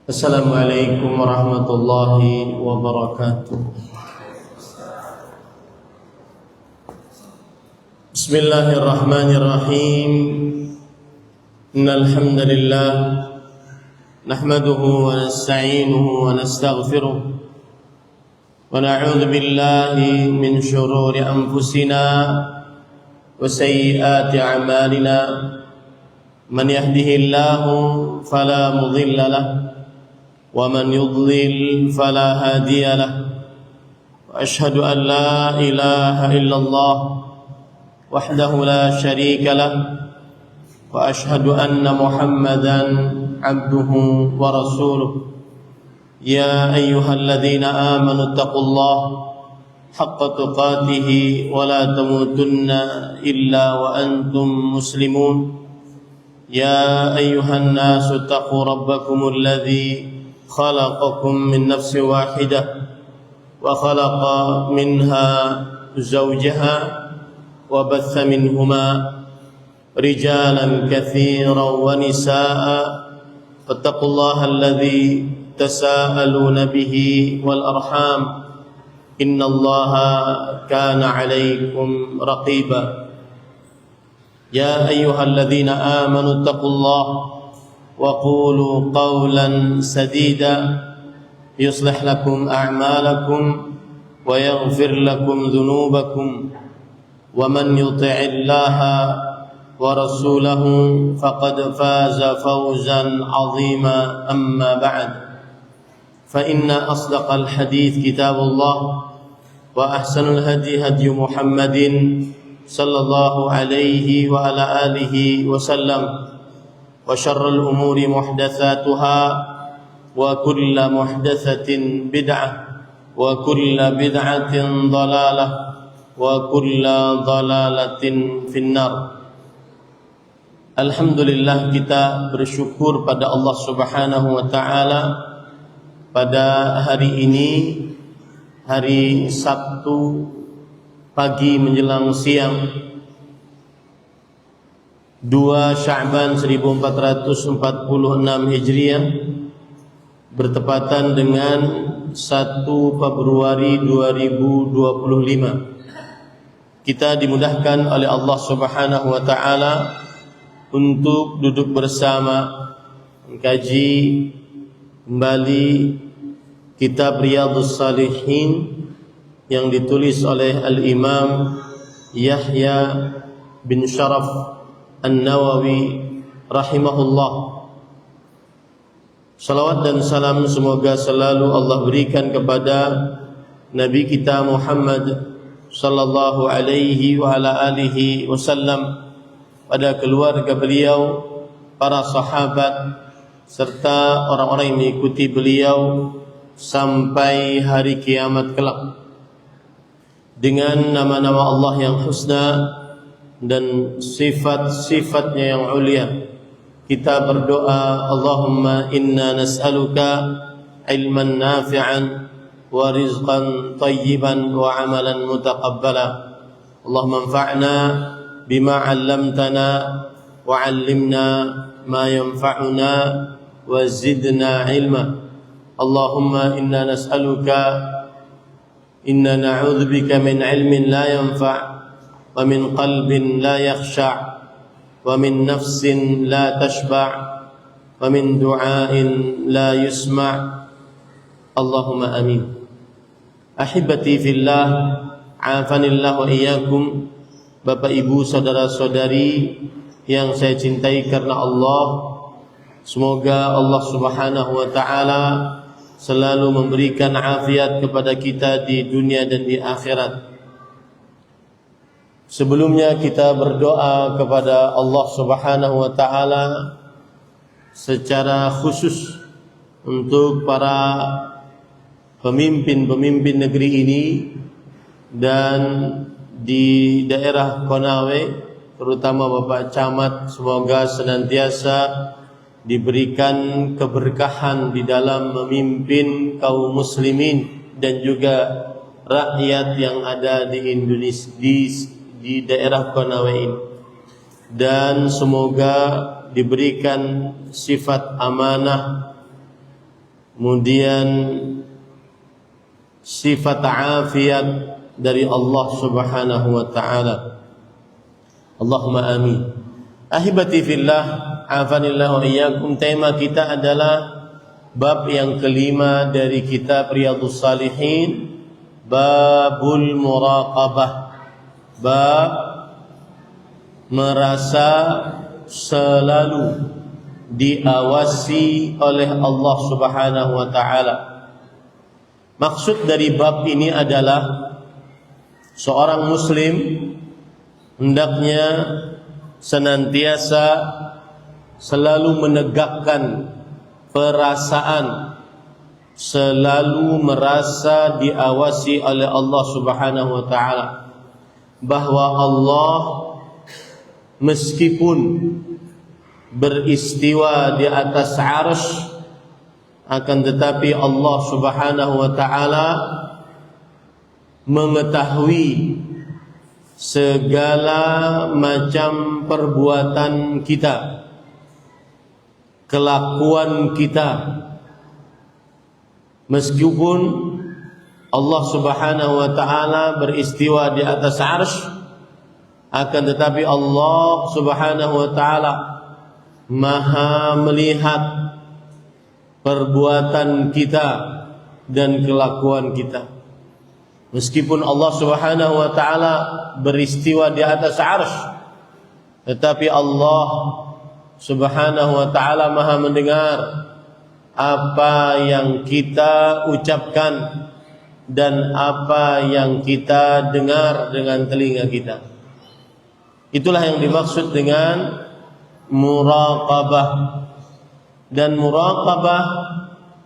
Assalamualaikum warahmatullahi wabarakatuh. Bismillahirrahmanirrahim. Innal hamdalillah nahmaduhu wa nasta'inuhu wa nastaghfiruh wa na'udzu billahi min shururi anfusina wa sayyiati a'malina. Man yahdihillahu fala mudilla lahu ومن يضلل فلا هادي له وأشهد أن لا إله إلا الله وحده لا شريك له وأشهد أن محمدا عبده ورسوله يا أيها الذين آمنوا اتقوا الله حق تقاته ولا تموتن إلا وأنتم مسلمون يا أيها الناس اتقوا ربكم الذي خلقكم من نفس واحدة وخلق منها زوجها وبث منهما رجالا كثيرا ونساء فاتقوا الله الذي تساءلون به والأرحام إن الله كان عليكم رقيبا يا أيها الذين آمنوا اتقوا الله وقولوا قولا سديدا يصلح لكم أعمالكم ويغفر لكم ذنوبكم ومن يطع الله ورسوله فقد فاز فوزا عظيما أما بعد فإن أصدق الحديث كتاب الله وأحسن الهدي هدي محمد صلى الله عليه وعلى آله وسلم وشر الأمور محدثاتها وكل محدثة بدعة وكل بدعة ضلالة وكل ضلالة في النار. Alhamdulillah, kita bersyukur pada Allah Subhanahu wa taala pada hari ini, hari Sabtu pagi menjelang siang, 2 Sya'ban 1446 Hijriah, bertepatan dengan 1 Februari 2025. Kita dimudahkan oleh Allah Subhanahu wa taala untuk duduk bersama mengkaji kembali kitab Riyadhus Shalihin yang ditulis oleh Al-Imam Yahya bin Sharaf An-Nawawi rahimahullah. Salawat dan salam semoga selalu Allah berikan kepada Nabi kita Muhammad sallallahu alaihi wa ala alihi wasallam, pada keluarga beliau, para sahabat, serta orang-orang yang mengikuti beliau sampai hari kiamat kelak. Dengan nama-nama Allah yang husna dan sifat-sifatnya yang ulia, kita berdoa, Allahumma inna nas'aluka ilman nafi'an wa rizqan tayyiban wa amalan mutaqabbala. Allahumma anfa'na bima 'allamtana wa 'allimna ma yanfa'una wa zidna ilma. Allahumma inna na'udzubika min ilmin la yanfa' ومن قلب لا يخشع ومن نفس لا تشبع ومن دعاء لا يسمع اللهم آمين. Ahibati fillah, afanillah wa iyyakum. Bapak ibu saudara-saudari yang saya cintai karena Allah, semoga Allah Subhanahu wa taala selalu memberikan afiat kepada kita di dunia dan di akhirat. Sebelumnya kita berdoa kepada Allah Subhanahu wa taala secara khusus untuk para pemimpin-pemimpin negeri ini dan di daerah Konawe, terutama Bapak Camat, semoga senantiasa diberikan keberkahan di dalam memimpin kaum muslimin dan juga rakyat yang ada di Indonesia, di daerah Konawe ini, dan semoga diberikan sifat amanah kemudian sifat afiat dari Allah Subhanahu wa taala. Allahumma amin. Ahibati fillah, afanillahu wa iyyakum. Tema kita adalah bab yang kelima dari kitab Riyadhus Shalihin, babul muraqabah. Bab merasa selalu diawasi oleh Allah Subhanahu wa taala. Maksud dari bab ini adalah seorang muslim hendaknya senantiasa selalu menegakkan perasaan, selalu merasa diawasi oleh Allah Subhanahu wa taala, bahwa Allah meskipun beristiwa di atas arsy, akan tetapi Allah Subhanahu wa taala mengetahui segala macam perbuatan kita, kelakuan kita. Meskipun Allah Subhanahu wa taala beristiwa di atas arsy, akan tetapi Allah Subhanahu wa taala Maha melihat perbuatan kita dan kelakuan kita. Meskipun Allah Subhanahu wa taala beristiwa di atas arsy, tetapi Allah Subhanahu wa taala Maha mendengar apa yang kita ucapkan dan apa yang kita dengar dengan telinga kita. Itulah yang dimaksud dengan muraqabah. Dan muraqabah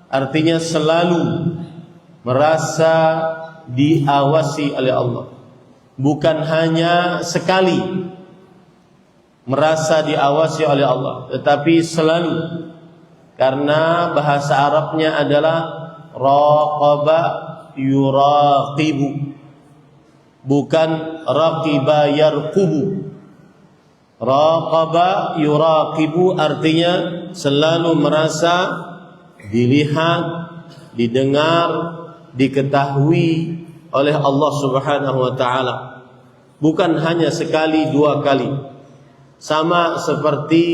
artinya selalu merasa diawasi oleh Allah, bukan hanya sekali merasa diawasi oleh Allah, tetapi selalu. Karena bahasa Arabnya adalah raqaba yuraqibu, bukan raqiba yarqubu. Raqaba yuraqibu artinya selalu merasa dilihat, didengar, diketahui oleh Allah Subhanahu wa taala, bukan hanya sekali dua kali. Sama seperti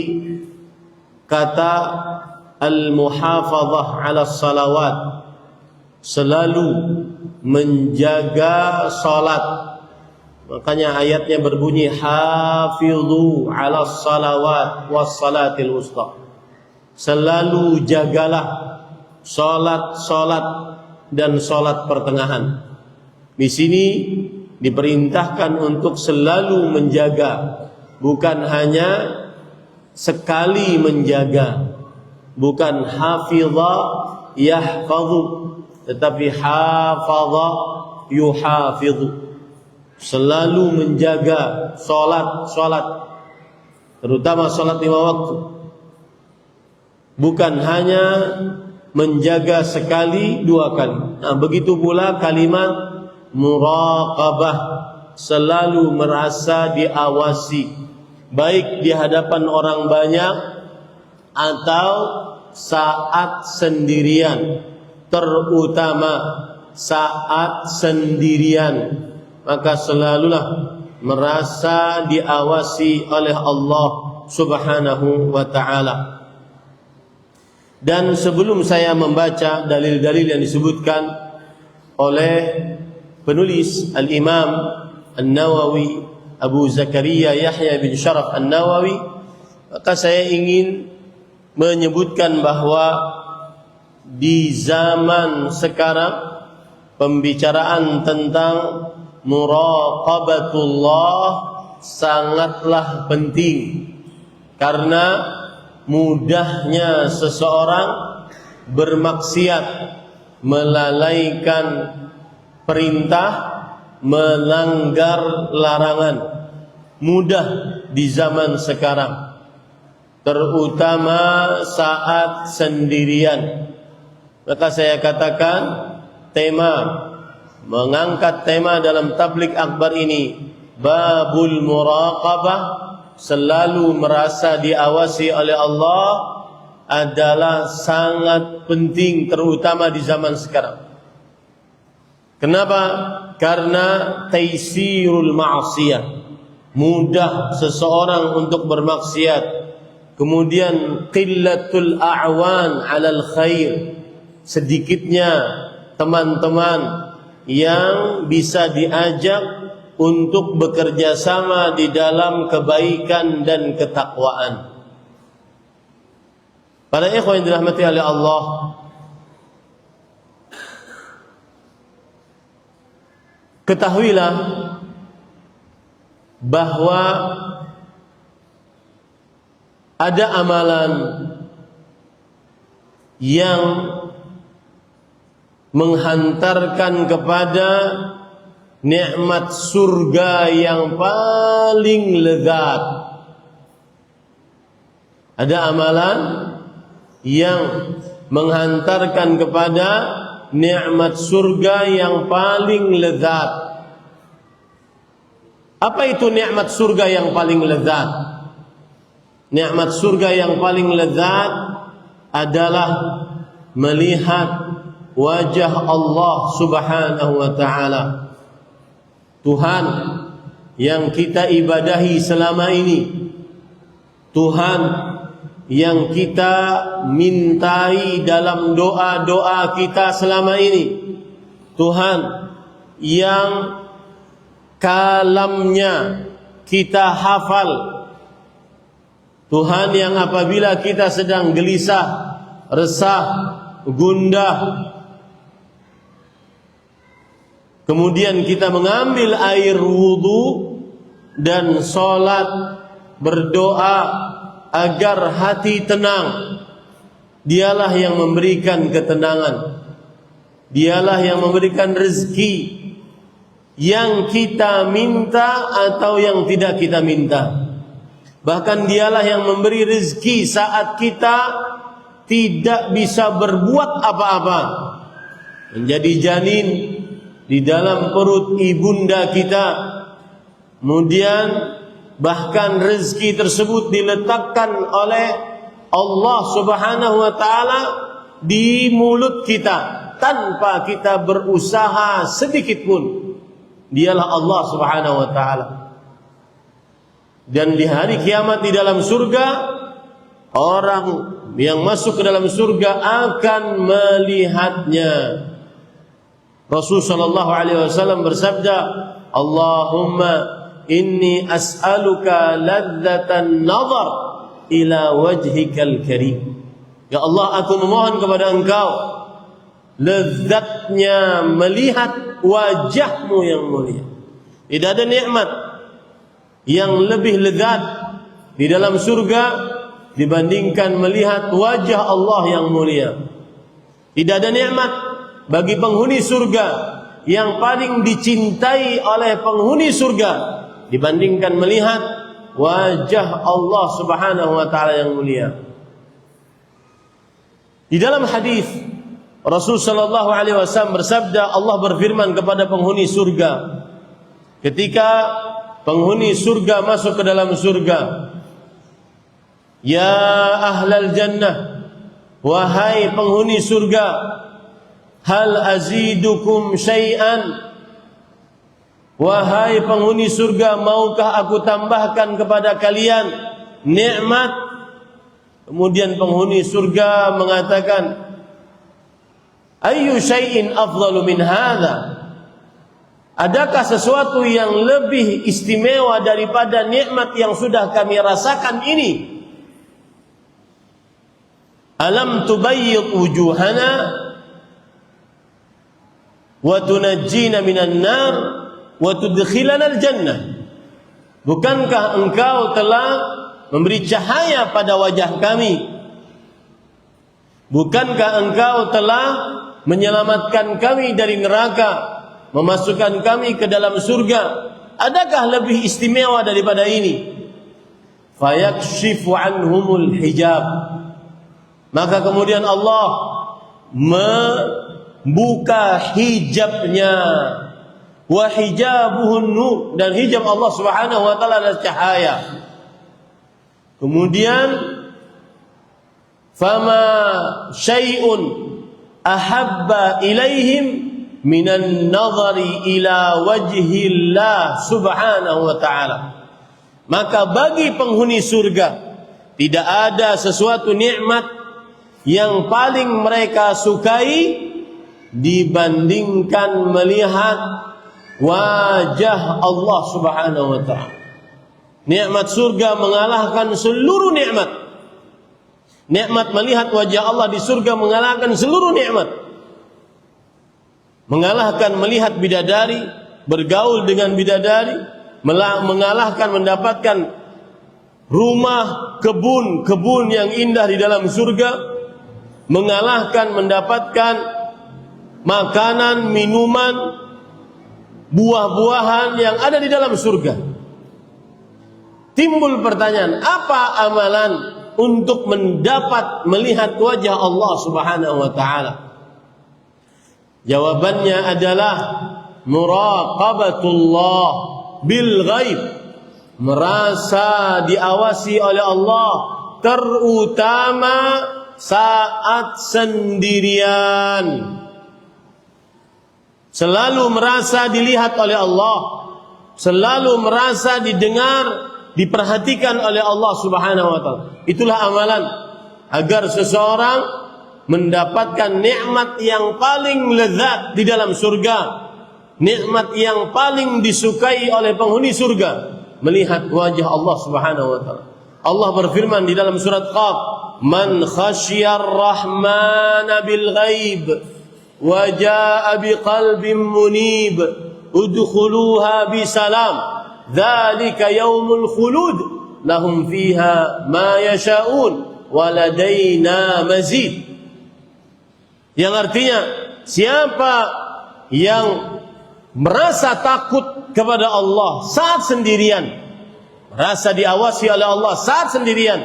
kata al-muhafadzah 'ala salawat, selalu menjaga salat. Makanya ayatnya berbunyi hafidhu 'ala salawat was salatil wusta. Selalu jagalah salat dan salat pertengahan. Di sini diperintahkan untuk selalu menjaga, bukan hanya sekali menjaga. Bukan hafidha yahfadhu, tetapi hafadha yuhafidhu. Selalu menjaga salat, terutama salat 5 waktu. Bukan hanya menjaga sekali, 2 kali. Nah, begitu pula kalimat muraqabah, selalu merasa diawasi, baik di hadapan orang banyak atau saat sendirian, terutama saat sendirian. Maka selalulah merasa diawasi oleh Allah Subhanahu wa ta'ala. Dan sebelum saya membaca dalil-dalil yang disebutkan oleh penulis Al-Imam An-Nawawi, Abu Zakaria Yahya bin Sharaf An-Nawawi, maka saya ingin menyebutkan bahwa di zaman sekarang pembicaraan tentang muraqabatullah sangatlah penting, karena mudahnya seseorang bermaksiat, melalaikan perintah, melanggar larangan. Mudah di zaman sekarang, terutama saat sendirian. Maka saya katakan mengangkat tema dalam tabligh akbar ini, babul muraqabah, selalu merasa diawasi oleh Allah, adalah sangat penting, terutama di zaman sekarang. Kenapa? Karena taisirul ma'siyah, mudah seseorang untuk bermaksiat. Kemudian qillatul a'wan 'alal khair, sedikitnya teman-teman yang bisa diajak untuk bekerja sama di dalam kebaikan dan ketakwaan. Para ikhwan yang dirahmati oleh Allah, ketahuilah bahwa ada amalan yang menghantarkan kepada nikmat surga yang paling lezat. Ada amalan yang menghantarkan kepada nikmat surga yang paling lezat. Apa itu nikmat surga yang paling lezat? Nikmat surga yang paling lezat adalah melihat wajah Allah Subhanahu wa ta'ala, Tuhan yang kita ibadahi selama ini, Tuhan yang kita mintai dalam doa-doa kita selama ini, Tuhan yang kalamnya kita hafal, Tuhan yang apabila kita sedang gelisah, resah, gundah, kemudian kita mengambil air wudu dan sholat, berdoa agar hati tenang, dialah yang memberikan ketenangan, dialah yang memberikan rezeki yang kita minta atau yang tidak kita minta. Bahkan dialah yang memberi rezeki saat kita tidak bisa berbuat apa-apa, menjadi janin di dalam perut ibunda kita, kemudian bahkan rezeki tersebut diletakkan oleh Allah Subhanahu wa ta'ala di mulut kita tanpa kita berusaha sedikit pun. Dialah Allah Subhanahu wa ta'ala. Dan di hari kiamat di dalam surga, orang yang masuk ke dalam surga akan melihatnya. Rasulullah sallallahu alaihi wasallam bersabda, Allahumma inni as'aluka ladzatan nazar ila wajhikal karim. Ya Allah, aku memohon kepada Engkau lezatnya melihat wajahmu yang mulia. Tidak ada nikmat yang lebih lezat di dalam surga dibandingkan melihat wajah Allah yang mulia. Tidak ada nikmat bagi penghuni surga yang paling dicintai oleh penghuni surga dibandingkan melihat wajah Allah Subhanahu wa ta'ala yang mulia. Di dalam hadis Rasul sallallahu alaihi wasallam bersabda, Allah berfirman kepada penghuni surga ketika penghuni surga masuk ke dalam surga, ya ahlal jannah, wahai penghuni surga, hal azidukum syai'an, wahai penghuni surga, maukah aku tambahkan kepada kalian nikmat? Kemudian penghuni surga mengatakan, ayyu syai'in afdalu min hadha? Adakah sesuatu yang lebih istimewa daripada nikmat yang sudah kami rasakan ini? Alam tubayyid wujuhana wa tunajjina minan nar wa tudkhilana al-jannah. Bukankah engkau telah memberi cahaya pada wajah kami? Bukankah engkau telah menyelamatkan kami dari neraka, memasukkan kami ke dalam surga? Adakah lebih istimewa daripada ini? Fayakshifu anhumul hijab. Maka kemudian Allah membuka hijabnya. Wa hijabuhun nur, dan hijab Allah Subhanahu wa ta'ala adalah cahaya. Kemudian fama syai'un ahabba ilaihim minan nazari ila wajhillah subhanahu wa ta'ala. Maka bagi penghuni surga tidak ada sesuatu nikmat yang paling mereka sukai dibandingkan melihat wajah Allah subhanahu wa ta'ala. Nikmat surga mengalahkan seluruh nikmat. Nikmat melihat wajah Allah di surga mengalahkan seluruh nikmat. Mengalahkan melihat bidadari, bergaul dengan bidadari, mengalahkan mendapatkan rumah, kebun yang indah di dalam surga, mengalahkan mendapatkan makanan, minuman, buah-buahan yang ada di dalam surga. Timbul pertanyaan, apa amalan untuk mendapat melihat wajah Allah subhanahu wa ta'ala? Jawabannya adalah muraqabatullah bil ghaib, merasa diawasi oleh Allah, terutama saat sendirian. Selalu merasa dilihat oleh Allah, selalu merasa didengar, diperhatikan oleh Allah subhanahu wa ta'ala. Itulah amalan agar seseorang mendapatkan nikmat yang paling lezat di dalam surga, nikmat yang paling disukai oleh penghuni surga, melihat wajah Allah subhanahu wa ta'ala. Allah berfirman di dalam surat Qaf, man khasyar rahmana bil ghaib wa jaa biqalbin munib udkhuluha bisalam dzalika yaumul khulud lahum fiha ma yasha'un wa ladaina mazid. Yang artinya, siapa yang merasa takut kepada Allah saat sendirian, merasa diawasi oleh Allah saat sendirian,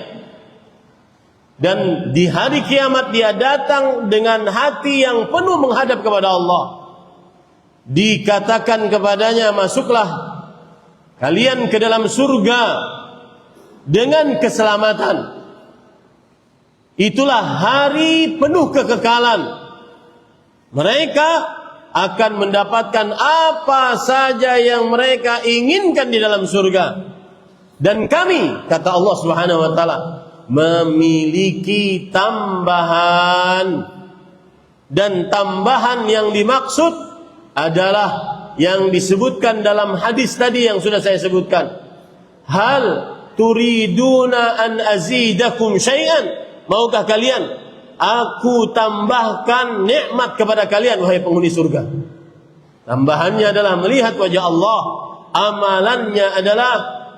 dan di hari kiamat dia datang dengan hati yang penuh menghadap kepada Allah, dikatakan kepadanya, masuklah kalian ke dalam surga dengan keselamatan. Itulah hari penuh kekekalan. Mereka akan mendapatkan apa saja yang mereka inginkan di dalam surga. Dan kami, kata Allah subhanahu wa ta'ala, memiliki tambahan. Dan tambahan yang dimaksud adalah yang disebutkan dalam hadis tadi yang sudah saya sebutkan. Hal turiduna an azidakum syai'an? Maukah kalian aku tambahkan nikmat kepada kalian, wahai penghuni surga? Tambahannya adalah melihat wajah Allah. Amalannya adalah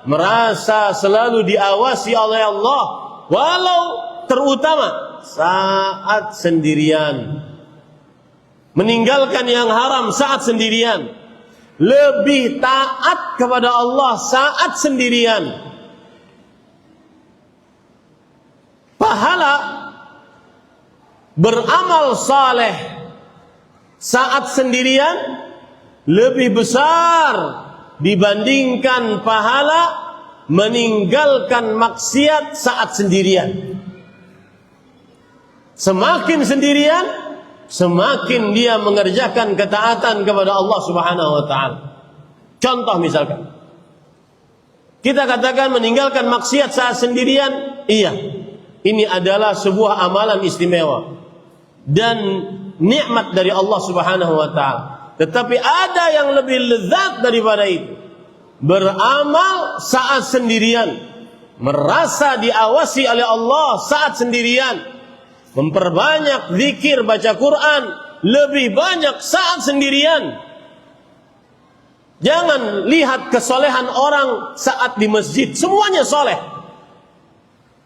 merasa selalu diawasi oleh Allah, walau terutama saat sendirian. Meninggalkan yang haram saat sendirian. Lebih taat kepada Allah saat sendirian. Pahala beramal saleh saat sendirian lebih besar dibandingkan pahala meninggalkan maksiat saat sendirian. Semakin sendirian, semakin dia mengerjakan ketaatan kepada Allah subhanahu wa ta'ala. Contoh misalkan, kita katakan meninggalkan maksiat saat sendirian, iya, ini adalah sebuah amalan istimewa dan nikmat dari Allah subhanahu wa ta'ala. Tetapi ada yang lebih lezat daripada itu. Beramal saat sendirian, merasa diawasi oleh Allah saat sendirian, memperbanyak zikir, baca Quran lebih banyak saat sendirian. Jangan lihat kesolehan orang saat di masjid, semuanya soleh.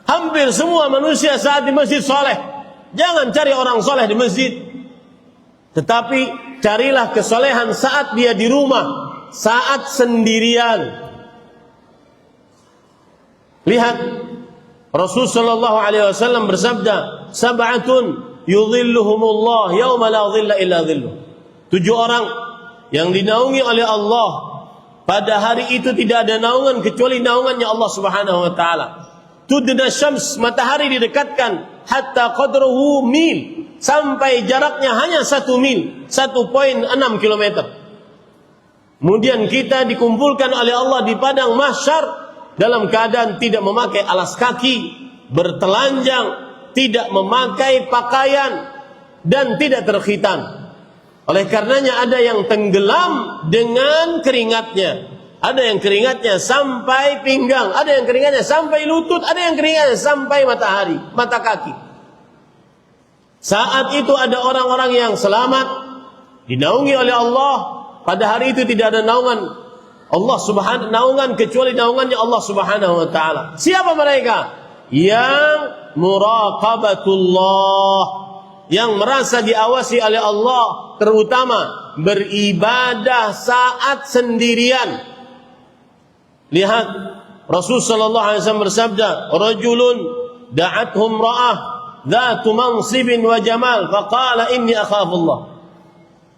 Hampir semua manusia saat di masjid soleh. Jangan cari orang soleh di masjid, tetapi carilah kesolehan saat dia di rumah, saat sendirian. Lihat, Rasul sallallahu alaihi wasallam bersabda, sab'atun yudhilluhumullah yauma la dhilla illa dhilluh. 7 orang yang dinaungi oleh Allah pada hari itu tidak ada naungan kecuali naungannya Allah subhanahu wa ta'ala. tudna syams, matahari didekatkan, hatta qadruhu mil, sampai jaraknya hanya 1 mil, 1,6 kilometer. Kemudian kita dikumpulkan oleh Allah di padang mahsyar dalam keadaan tidak memakai alas kaki, bertelanjang, tidak memakai pakaian, dan tidak terkhitan. Oleh karenanya ada yang tenggelam dengan keringatnya, ada yang keringatnya sampai pinggang, ada yang keringatnya sampai lutut, ada yang keringatnya sampai matahari, mata kaki. Saat itu ada orang-orang yang selamat, dinaungi oleh Allah. Pada hari itu tidak ada naungan Allah Subhanahu naungan kecuali naungannya Allah Subhanahu wa taala. Siapa mereka? Yang muraqabatullah, yang merasa diawasi oleh Allah, terutama beribadah saat sendirian. Lihat, Rasul sallallahu alaihi wasallam bersabda, "Rajulun da'athum ra'ah dzatu mansibin wa jamal, faqala inni akhafullah."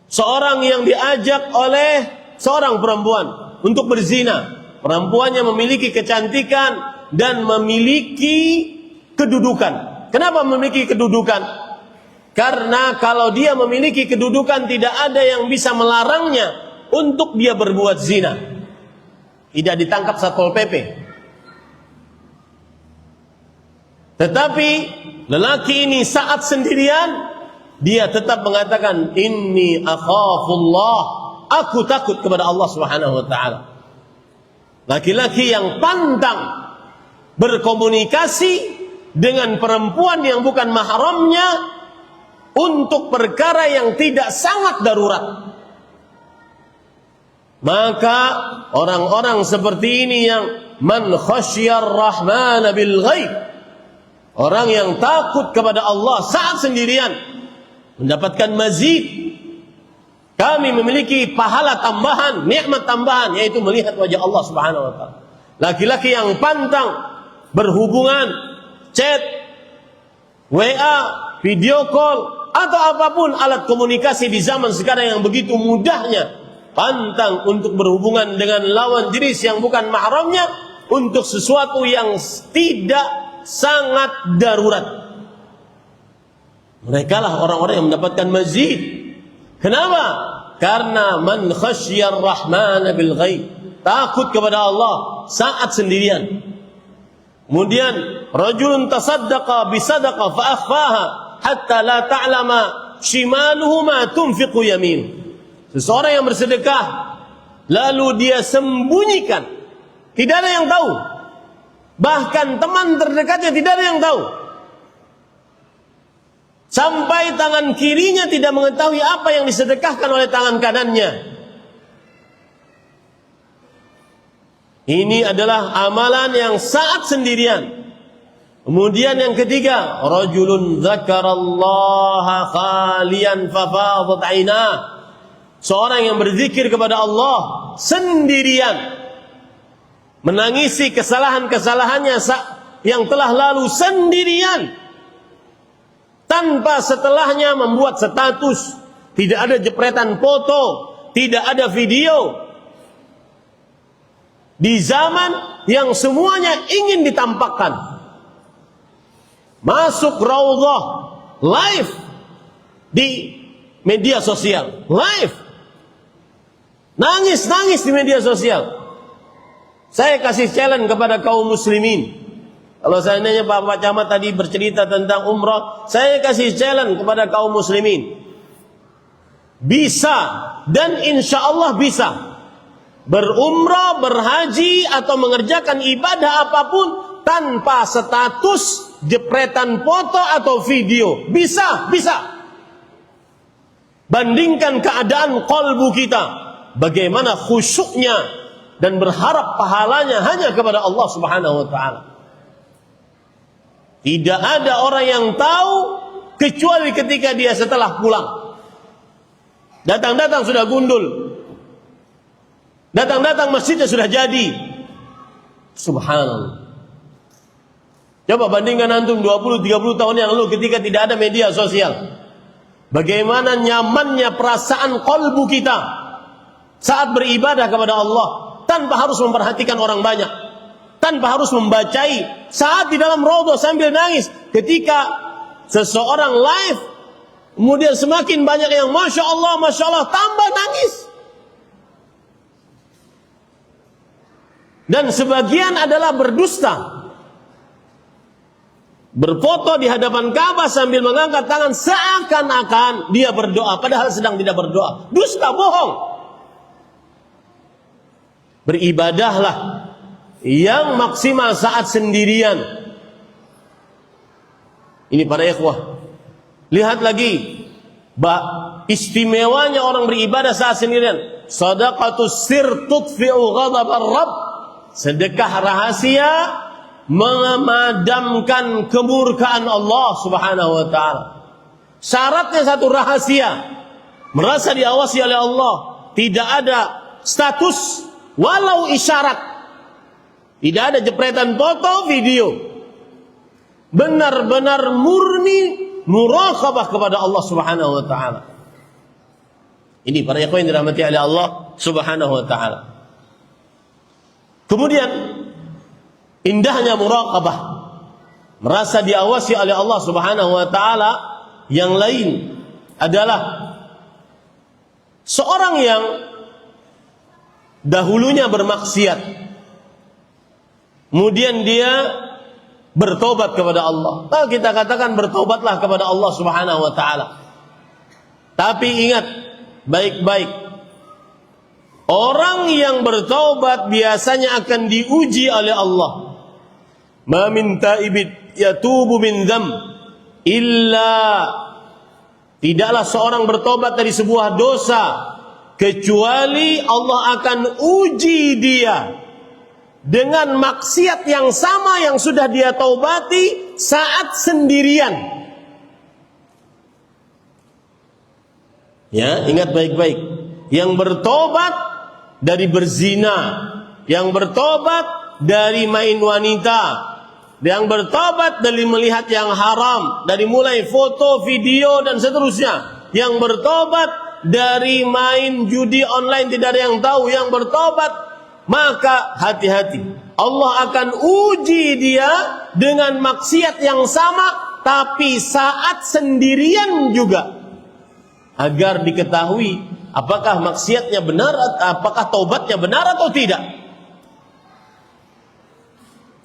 Seorang yang diajak oleh seorang perempuan untuk berzina. Perempuannya memiliki kecantikan dan memiliki kedudukan. Kenapa memiliki kedudukan? Karena kalau dia memiliki kedudukan, tidak ada yang bisa melarangnya untuk dia berbuat zina. Tidak ditangkap Satpol PP. Tetapi lelaki ini saat sendirian, dia tetap mengatakan, inni akhafullah, aku takut kepada Allah Subhanahu wa taala. Laki-laki yang pantang berkomunikasi dengan perempuan yang bukan mahramnya untuk perkara yang tidak sangat darurat. Maka orang-orang seperti ini yang man khasyar rahman bil ghaib, orang yang takut kepada Allah saat sendirian, mendapatkan mazid. Kami memiliki pahala tambahan, nikmat tambahan, yaitu melihat wajah Allah Subhanahu wa taala. Laki-laki yang pantang berhubungan, chat, WA, video call, atau apapun alat komunikasi di zaman sekarang yang begitu mudahnya, pantang untuk berhubungan dengan lawan jenis yang bukan mahramnya untuk sesuatu yang tidak sangat darurat. Mereka lah orang-orang yang mendapatkan mazid. Kenapa? Karena man khasyar rahman bil ghaib, takut kepada Allah saat sendirian. Kemudian rajulun tasaddaqa bi sadaqah fa akhfaha hatta la ta'lama shimaluhu ma tunfiqu yamin. Seseorang yang bersedekah lalu dia sembunyikan, tidak ada yang tahu. Bahkan teman terdekatnya tidak ada yang tahu. Sampai tangan kirinya tidak mengetahui apa yang disedekahkan oleh tangan kanannya. Ini adalah amalan yang saat sendirian. Kemudian yang ketiga, rajulun dzakarallaha khalian fafadat 'ainah. Seorang yang berzikir kepada Allah sendirian, menangisi kesalahan-kesalahannya yang telah lalu sendirian, tanpa setelahnya membuat status, tidak ada jepretan foto, tidak ada video. Di zaman yang semuanya ingin ditampakkan, masuk raudhah live di media sosial, live, nangis-nangis di media sosial. Saya kasih challenge kepada kaum muslimin. Kalau seandainya Pak Camat tadi bercerita tentang umrah, saya kasih challenge kepada kaum muslimin. Bisa dan insya Allah bisa berumrah, berhaji atau mengerjakan ibadah apapun tanpa status jepretan foto atau video. Bisa, bisa. Bandingkan keadaan qalbu kita, bagaimana khusyuknya dan berharap pahalanya hanya kepada Allah Subhanahu wa taala. Tidak ada orang yang tahu kecuali ketika dia setelah pulang. Datang-datang sudah gundul. Datang-datang masjidnya sudah jadi. Subhanallah. Coba bandingkan antum 20-30 tahun yang lalu ketika tidak ada media sosial. Bagaimana nyamannya perasaan qalbu kita saat beribadah kepada Allah tanpa harus memperhatikan orang banyak. tanpa harus membacai. Saat di dalam raudhah sambil nangis. Ketika seseorang live, kemudian semakin banyak yang Masya Allah, tambah nangis. Dan sebagian adalah berdusta. Berfoto di hadapan Ka'bah sambil mengangkat tangan seakan-akan dia berdoa, padahal sedang tidak berdoa. Dusta, bohong. Beribadahlah yang maksimal saat sendirian. Ini para ikhwah. Lihat lagi istimewanya orang beribadah saat sendirian. Sadaqatus sir tudfi'u ghadab ar-rabb. Sedekah rahasia memadamkan kemurkaan Allah Subhanahu wa taala. Syaratnya satu, rahasia. Merasa diawasi oleh Allah, tidak ada status walau isyarat. Tidak ada jepretan foto, video. Benar-benar murni muraqabah kepada Allah Subhanahu wa taala. Ini para ikhwan yang dirahmati oleh Allah Subhanahu wa taala. Kemudian indahnya muraqabah, merasa diawasi oleh Allah Subhanahu wa taala. Yang lain adalah seorang yang dahulunya bermaksiat, kemudian dia bertobat kepada Allah. Nah, kita katakan bertobatlah kepada Allah Subhanahu wa taala. Tapi ingat baik-baik, orang yang bertobat biasanya akan diuji oleh Allah. Ma min taibid yatubu min dzam illa, tidaklah seorang bertobat dari sebuah dosa kecuali Allah akan uji dia dengan maksiat yang sama yang sudah dia taubati saat sendirian. Ya, ingat baik-baik. Yang bertobat dari berzina, yang bertobat dari main wanita, yang bertobat dari melihat yang haram, dari mulai foto, video dan seterusnya, yang bertobat dari main judi online tidak ada yang tahu, yang bertobat, maka hati-hati, Allah akan uji dia dengan maksiat yang sama tapi saat sendirian juga, agar diketahui apakah maksiatnya benar, apakah taubatnya benar atau tidak.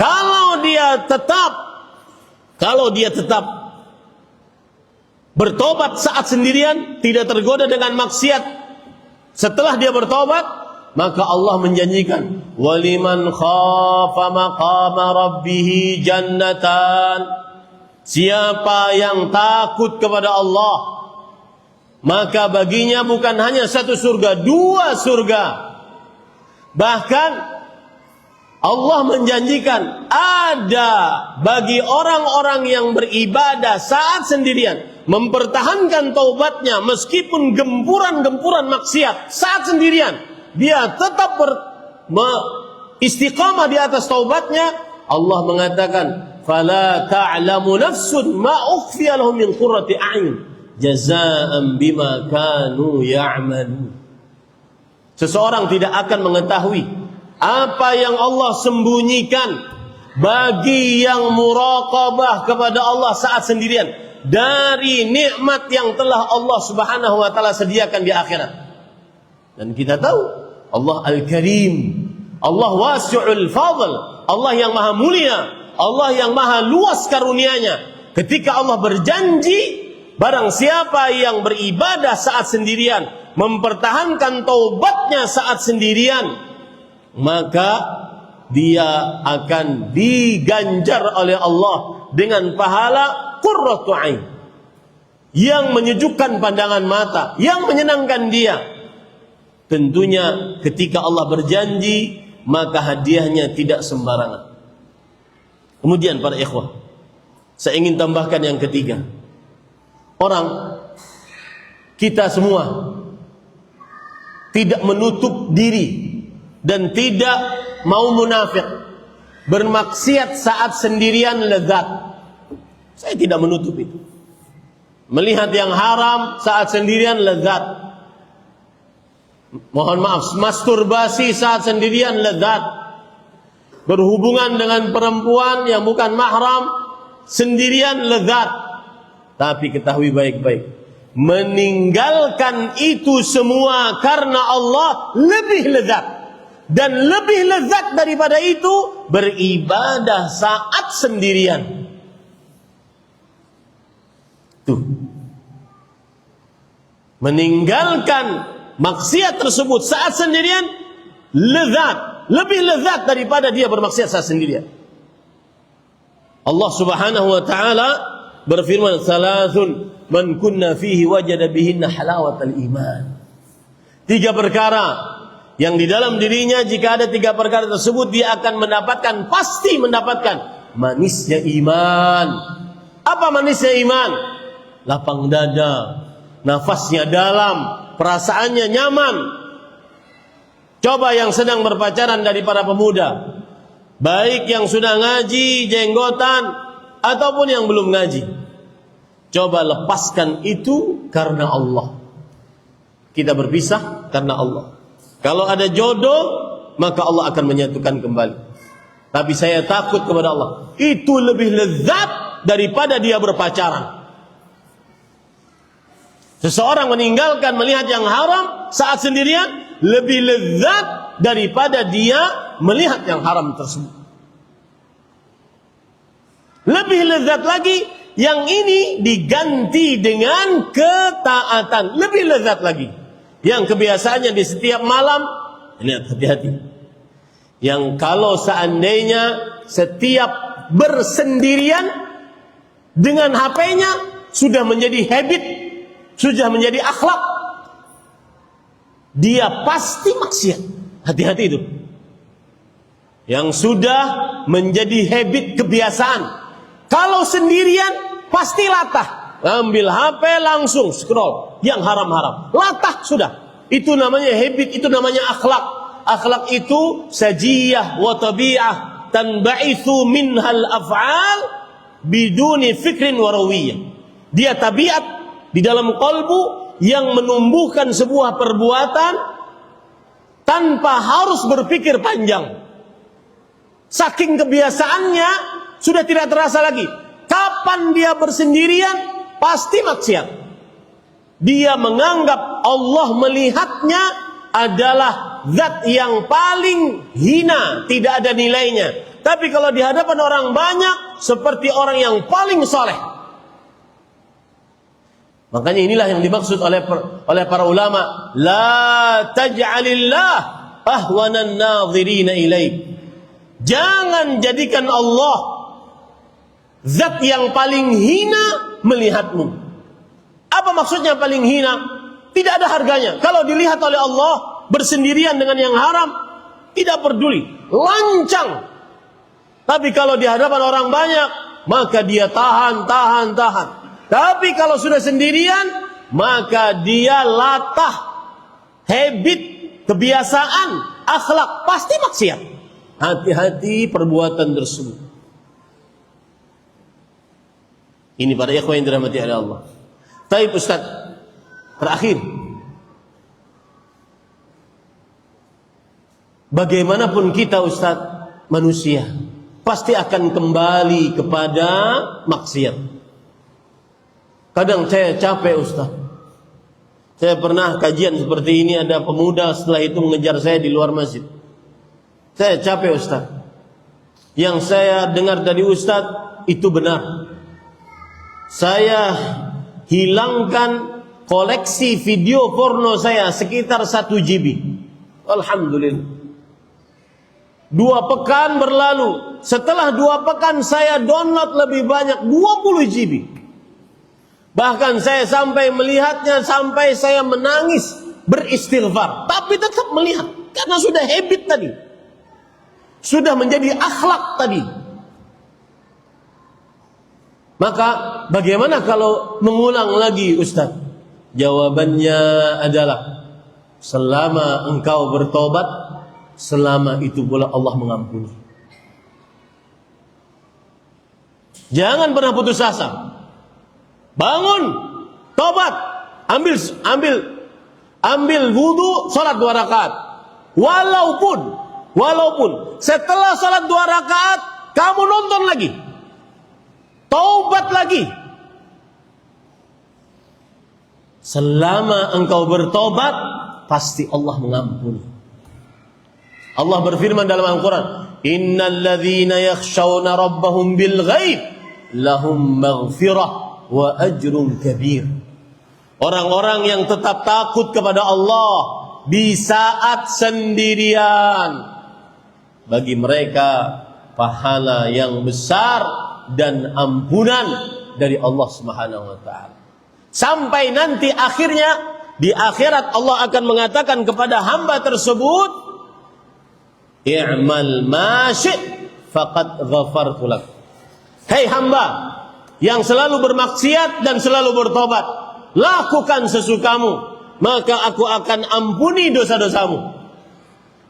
Kalau dia tetap bertobat saat sendirian, tidak tergoda dengan maksiat setelah dia bertobat, maka Allah menjanjikan, waliman khafa maqama rabbih jannatan. Siapa yang takut kepada Allah, maka baginya bukan hanya satu surga, dua surga. Bahkan Allah menjanjikan ada bagi orang-orang yang beribadah saat sendirian, mempertahankan taubatnya meskipun gempuran-gempuran maksiat saat sendirian, dia tetap istiqamah di atas taubatnya. Allah mengatakan, fala ta'lamu nafsun ma ukhfiya lahum min qurrati a'yun jazaa'an bima kanu ya'malun. Seseorang tidak akan mengetahui apa yang Allah sembunyikan bagi yang muraqabah kepada Allah saat sendirian dari nikmat yang telah Allah Subhanahu wa taala sediakan di akhirat. Dan kita tahu Allah Al-Karim, Allah Wasi'ul Fadl, Allah yang maha mulia, Allah yang maha luas karunia-Nya. Ketika Allah berjanji, barang siapa yang beribadah saat sendirian, mempertahankan taubatnya saat sendirian, maka dia akan diganjar oleh Allah dengan pahala qurratu ain, yang menyejukkan pandangan mata, yang menyenangkan dia. Tentunya ketika Allah berjanji, maka hadiahnya tidak sembarangan. Kemudian para ikhwah, saya ingin tambahkan yang ketiga. Orang, kita semua tidak menutup diri dan tidak mau munafik, bermaksiat saat sendirian lezat. Saya tidak menutup itu. Melihat yang haram saat sendirian lezat. Mohon maaf, masturbasi saat sendirian lezat. berhubungan dengan perempuan yang bukan mahram sendirian lezat. Tapi ketahui baik-baik, meninggalkan itu semua karena Allah lebih lezat. Dan lebih lezat daripada itu beribadah saat sendirian. Tuh. Meninggalkan maksiat tersebut saat sendirian lezat, lebih lezat daripada dia bermaksiat saat sendirian. Allah Subhanahu wa taala berfirman, "Salasun man kunna fihi wajada bihinna halawatal iman." 3 perkara yang di dalam dirinya, jika ada 3 perkara tersebut, dia akan mendapatkan, pasti mendapatkan manisnya iman. Apa manisnya iman? Lapang dada, nafasnya dalam, perasaannya nyaman. Coba yang sedang berpacaran dari para pemuda, baik yang sudah ngaji, jenggotan, ataupun yang belum ngaji, coba lepaskan itu karena Allah. Kita berpisah karena Allah. Kalau ada jodoh, maka Allah akan menyatukan kembali. Tapi saya takut kepada Allah, itu lebih lezat daripada dia berpacaran. Seseorang meninggalkan melihat yang haram saat sendirian lebih lezat daripada dia melihat yang haram tersebut. Lebih lezat lagi, yang ini diganti dengan ketaatan, lebih lezat lagi. Yang kebiasaannya di setiap malam, lihat, hati-hati. Yang kalau seandainya setiap bersendirian dengan HP-nya sudah menjadi habit, sudah menjadi akhlak, dia pasti maksiat. Hati-hati itu. Yang sudah menjadi habit, kebiasaan. Kalau sendirian pasti latah, ambil HP langsung scroll yang haram-haram, latah sudah. Itu namanya habit, itu namanya akhlak. Akhlak itu sajiyah wa tabi'ah tanba'ithu minhal af'al biduni fikrin wa rawiyah. Dia tabiat di dalam qalbu yang menumbuhkan sebuah perbuatan tanpa harus berpikir panjang. Saking kebiasaannya sudah tidak terasa lagi. Kapan dia bersendirian pasti maksiat. Dia menganggap Allah melihatnya adalah zat yang paling hina, tidak ada nilainya. Tapi kalau di hadapan orang banyak, seperti orang yang paling soleh. Makanya inilah yang dimaksud oleh para ulama, la taj'alillah ahwanan nadhirina ilaik. Jangan jadikan Allah zat yang paling hina melihatmu. Apa maksudnya paling hina? Tidak ada harganya. Kalau dilihat oleh Allah bersendirian dengan yang haram, tidak peduli, lancang. Tapi kalau di hadapan orang banyak, maka dia tahan. Tapi kalau sudah sendirian, maka dia latah, habit, kebiasaan, akhlak, pasti maksiat. Hati-hati perbuatan tersebut. Ini para ikhwan yang dirahmati oleh Allah. Taib Ustaz, terakhir, bagaimanapun kita Ustaz, manusia pasti akan kembali kepada maksiat. Kadang saya capek Ustaz. Saya pernah kajian seperti ini, ada pemuda setelah itu mengejar saya di luar masjid. Saya capek Ustaz. Yang saya dengar dari Ustaz itu benar. Saya hilangkan koleksi video porno saya sekitar 1 GB. Alhamdulillah. 2 pekan berlalu. Setelah 2 pekan saya download lebih banyak, 20 GB. Bahkan saya sampai melihatnya, sampai saya menangis, beristighfar. Tapi tetap melihat, karena sudah habit tadi. Sudah menjadi akhlak tadi. Maka bagaimana kalau mengulang lagi Ustaz? Jawabannya adalah, selama engkau bertobat, selama itu pula Allah mengampuni. Jangan pernah putus asa. Bangun, tobat, ambil wudu, salat 2 rakaat. Walaupun Walaupun setelah salat 2 rakaat kamu nonton lagi, taubat lagi, selama engkau bertobat pasti Allah mengampuni. Allah berfirman dalam Al-Quran, innal ladzina yakhshawna rabbahum bil ghaib lahum maghfirah wa ajrun kabir. Orang-orang yang tetap takut kepada Allah di saat sendirian, bagi mereka pahala yang besar dan ampunan dari Allah Subhanahu wa taala. Sampai nanti akhirnya di akhirat Allah akan mengatakan kepada hamba tersebut, i'mal ma syi'ta faqad ghafartu lak. Hei hamba yang selalu bermaksiat dan selalu bertobat, lakukan sesukamu, maka aku akan ampuni dosa-dosamu.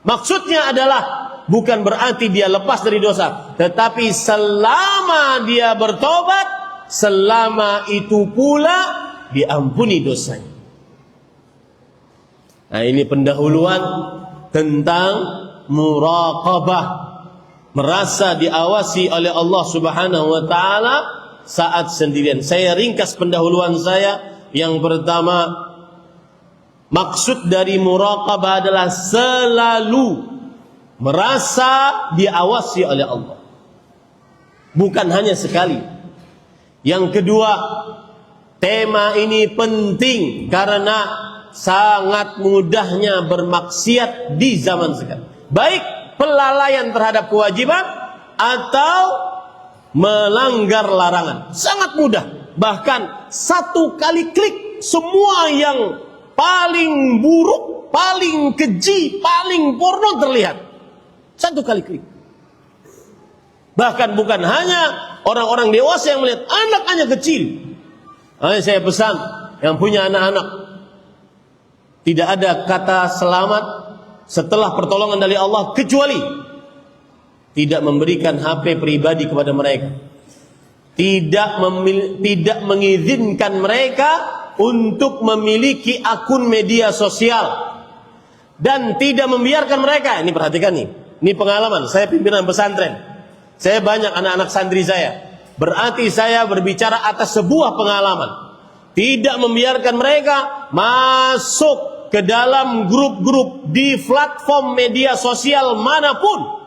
Maksudnya adalah bukan berarti dia lepas dari dosa, tetapi selama dia bertobat, selama itu pula diampuni dosanya. Nah, ini pendahuluan tentang muraqabah, merasa diawasi oleh Allah Subhanahu wa taala saat sendirian. Saya ringkas pendahuluan saya. Yang pertama, maksud dari muraqabah adalah selalu merasa diawasi oleh Allah, bukan hanya sekali. Yang kedua, tema ini penting karena sangat mudahnya bermaksiat di zaman sekarang, baik pelalaian terhadap kewajiban atau melanggar larangan. Sangat mudah, bahkan satu kali klik semua yang paling buruk, paling keji, paling porno terlihat. Satu kali klik. Bahkan bukan hanya orang-orang dewasa yang melihat, anak-anak kecil. Saya pesan yang punya anak-anak, tidak ada kata selamat setelah pertolongan dari Allah kecuali tidak memberikan HP pribadi kepada mereka, tidak mengizinkan mereka untuk memiliki akun media sosial, dan tidak membiarkan mereka. Ini perhatikan nih, ini pengalaman saya pimpinan pesantren, saya banyak anak-anak santri saya, berarti saya berbicara atas sebuah pengalaman. Tidak membiarkan mereka masuk ke dalam grup-grup di platform media sosial manapun,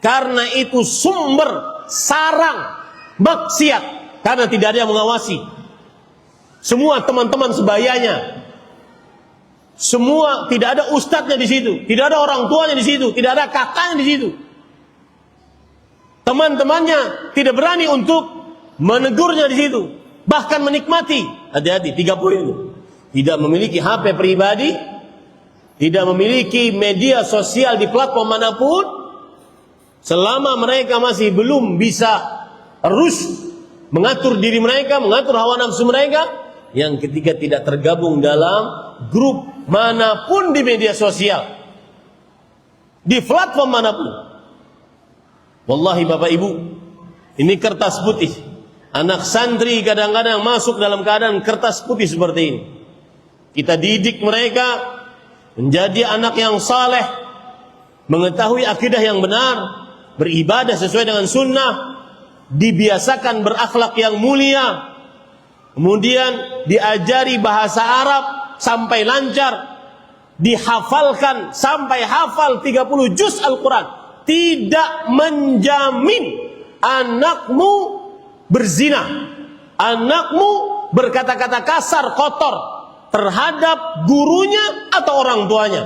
karena itu sumber sarang maksiat, karena tidak ada yang mengawasi. Semua teman-teman sebayanya, semua, tidak ada ustadznya di situ, tidak ada orang tuanya di situ, tidak ada kakaknya di situ. Teman-temannya tidak berani untuk menegurnya di situ, bahkan menikmati. Hati-hati, 3 poin itu. Tidak memiliki HP pribadi, tidak memiliki media sosial di platform manapun, selama mereka masih belum bisa harus mengatur diri mereka, mengatur hawa nafsu mereka. Yang ketiga, tidak tergabung dalam grup manapun di media sosial, di platform manapun. Wallahi Bapak Ibu, ini kertas putih. Anak santri kadang-kadang masuk dalam keadaan kertas putih seperti ini. Kita didik mereka menjadi anak yang saleh, mengetahui akidah yang benar, beribadah sesuai dengan sunnah, dibiasakan berakhlak yang mulia, kemudian diajari bahasa Arab sampai lancar, dihafalkan sampai hafal 30 juz Al-Quran. Tidak menjamin anakmu berzina, anakmu berkata-kata kasar, kotor terhadap gurunya atau orang tuanya,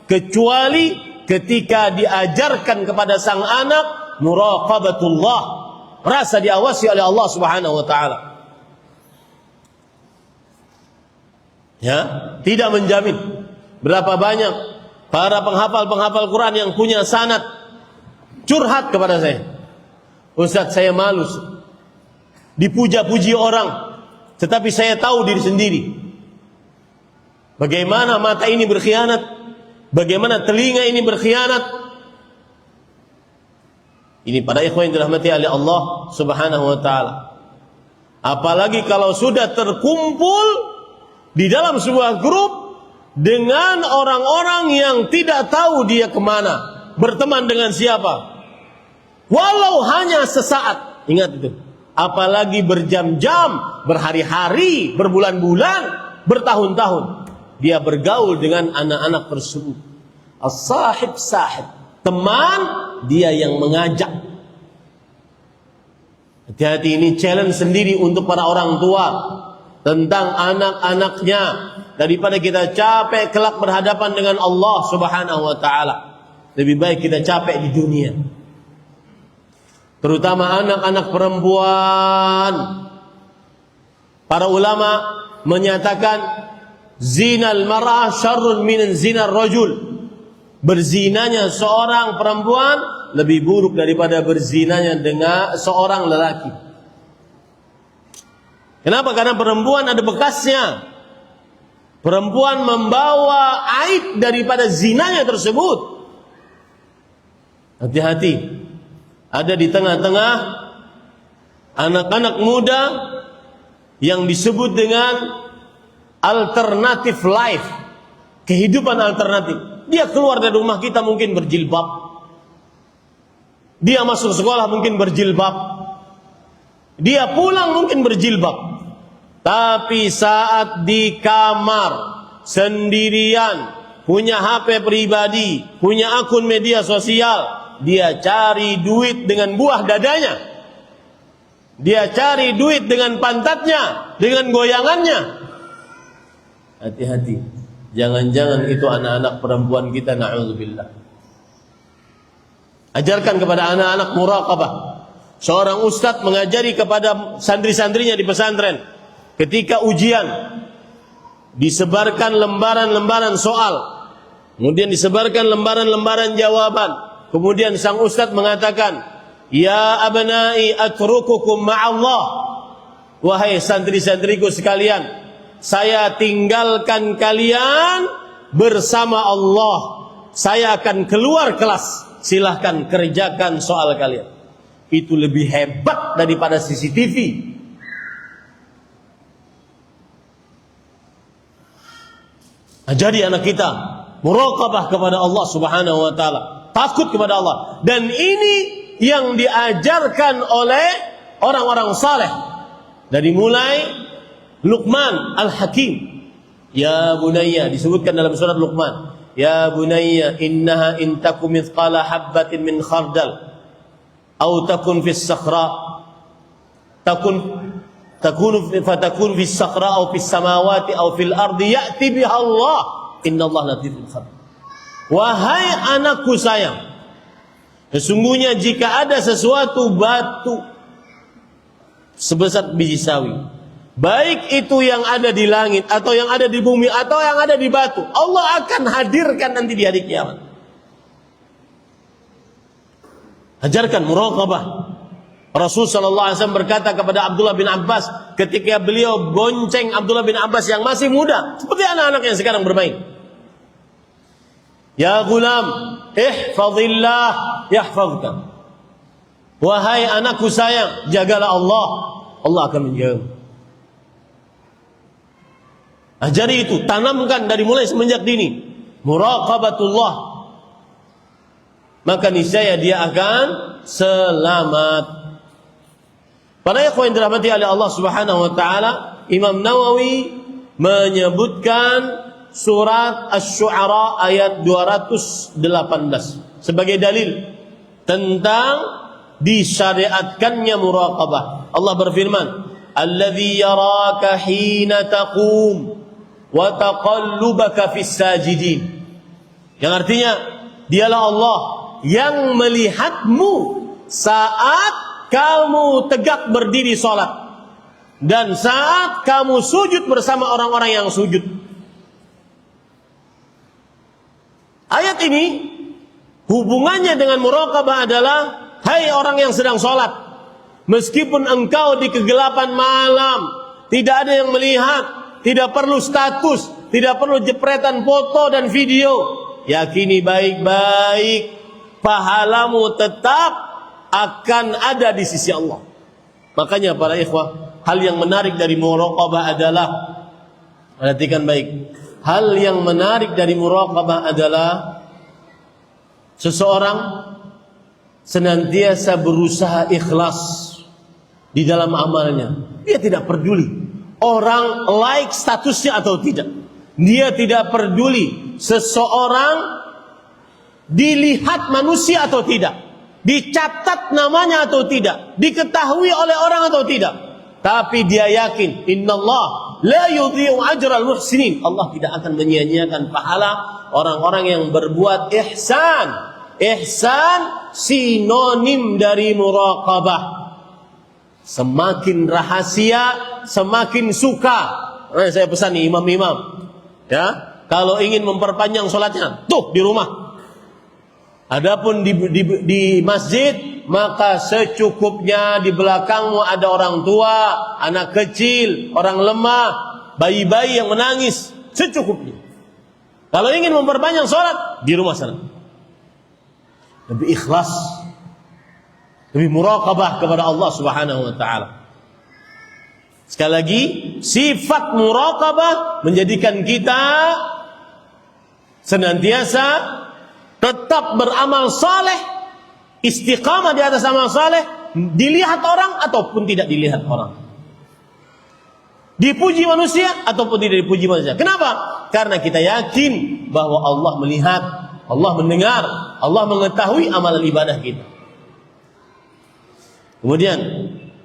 kecuali ketika diajarkan kepada sang anak muraqabatullah, merasa diawasi oleh Allah Subhanahu wa taala. Ya, tidak menjamin. Berapa banyak para penghafal Quran yang punya sanad curhat kepada saya, Ustaz, saya malu dipuja-puji orang, tetapi saya tahu diri sendiri bagaimana mata ini berkhianat, bagaimana telinga ini berkhianat. Ini para ikhwan yang dirahmati oleh Allah Subhanahu wa taala. Apalagi kalau sudah terkumpul di dalam sebuah grup dengan orang-orang yang tidak tahu dia kemana, berteman dengan siapa. Walau hanya sesaat. Ingat itu. Apalagi berjam-jam, berhari-hari, berbulan-bulan, bertahun-tahun. Dia bergaul dengan anak-anak tersebut. As-sahib sahib. Teman, dia yang mengajak. Hati-hati, ini challenge sendiri untuk para orang tua. Tentang anak-anaknya. Daripada kita capek kelak berhadapan dengan Allah subhanahu wa ta'ala. Lebih baik kita capek di dunia. Terutama anak-anak perempuan. Para ulama menyatakan zinal mar'ah syarrun min zinar rajul. Berzinanya seorang perempuan lebih buruk daripada berzinanya dengan seorang lelaki. Kenapa? Karena perempuan ada bekasnya. Perempuan membawa aib daripada zinanya tersebut. Hati-hati. Ada di tengah-tengah anak-anak muda yang disebut dengan alternative life, kehidupan alternatif. Dia keluar dari rumah kita mungkin berjilbab, dia masuk sekolah mungkin berjilbab, dia pulang mungkin berjilbab. Tapi saat di kamar sendirian, punya HP pribadi, punya akun media sosial, dia cari duit dengan buah dadanya. Dia cari duit dengan pantatnya, dengan goyangannya. Hati-hati. Jangan-jangan itu anak-anak perempuan kita, na'udzubillah. Ajarkan kepada anak-anak muraqabah. Seorang ustadz mengajari kepada santri-santrinya di pesantren. Ketika ujian, disebarkan lembaran-lembaran soal. Kemudian disebarkan lembaran-lembaran jawaban. Kemudian sang ustadz mengatakan, ya abnai atrukukum ma'allah. Wahai santri-santriku sekalian, saya tinggalkan kalian bersama Allah. Saya akan keluar kelas. Silahkan kerjakan soal kalian. Itu lebih hebat daripada CCTV. Ajari anak kita muraqabah kepada Allah subhanahu wa ta'ala. Takut kepada Allah. Dan ini yang diajarkan oleh orang-orang saleh. Dari mulai Luqman Al-Hakim. Ya bunayya, disebutkan dalam surat Luqman. Ya bunayya, innaha intakum mithqala habbatin min khardal. Au takun fis sakhra. Fatakun fis sakhra au fis samawati au fil ardi ya'ti biha Allah. Innallaha latiful khabir. Wahai anakku sayang, sesungguhnya jika ada sesuatu batu sebesar biji sawi, baik itu yang ada di langit atau yang ada di bumi atau yang ada di batu, Allah akan hadirkan nanti di hari kiamat. Ajarkan muraqabah. Rasul sallallahu alaihi wasallam berkata kepada Abdullah bin Abbas ketika beliau bonceng Abdullah bin Abbas yang masih muda, seperti anak-anak yang sekarang bermain. Ya gulam, ihfazillah yahfazka. Wahai anakku sayang, jagalah Allah, Allah akan menjaga. Ajari itu, tanamkan dari mulai semenjak dini. Muraqabatullah. Maka niscaya dia akan selamat. Para ikhwan yang dirahmati oleh Allah Subhanahu wa taala, Imam Nawawi menyebutkan surat Asy-Syu'ara ayat 218 sebagai dalil tentang disyariatkannya muraqabah. Allah berfirman, "Alladzi yaraka hina taqum wa taqallubaka fis sajidin." Yang artinya, dialah Allah yang melihatmu saat kamu tegak berdiri salat dan saat kamu sujud bersama orang-orang yang sujud. Ayat ini hubungannya dengan muraqabah adalah, hai orang yang sedang sholat, meskipun engkau di kegelapan malam, tidak ada yang melihat, tidak perlu status, tidak perlu jepretan foto dan video, yakini baik-baik, pahalamu tetap akan ada di sisi Allah. Makanya para ikhwah, hal yang menarik dari muraqabah adalah, perhatikan baik, hal yang menarik dari muraqabah adalah seseorang senantiasa berusaha ikhlas di dalam amalnya. Dia tidak peduli orang like statusnya atau tidak. Dia tidak peduli seseorang dilihat manusia atau tidak, dicatat namanya atau tidak, diketahui oleh orang atau tidak. Tapi dia yakin, innallaha la yudhi'u ajral muhsinin. Allah tidak akan menyia-nyiakan pahala orang-orang yang berbuat ihsan. Ihsan sinonim dari muraqabah. Semakin rahasia, semakin suka. Nah, saya pesan nih imam-imam, ya, kalau ingin memperpanjang sholatnya, tuh di rumah. Adapun di masjid, maka secukupnya. Di belakangmu ada orang tua, anak kecil, orang lemah, bayi-bayi yang menangis, secukupnya. Kalau ingin memperpanjang sholat, di rumah sana. Lebih ikhlas, lebih muraqabah kepada Allah Subhanahu wa ta'ala. Sekali lagi, sifat muraqabah menjadikan kita senantiasa tetap beramal saleh, istiqamah di atas amal saleh, dilihat orang ataupun tidak dilihat orang, dipuji manusia ataupun tidak dipuji manusia. Kenapa? Karena kita yakin bahwa Allah melihat, Allah mendengar, Allah mengetahui amalan ibadah kita. Kemudian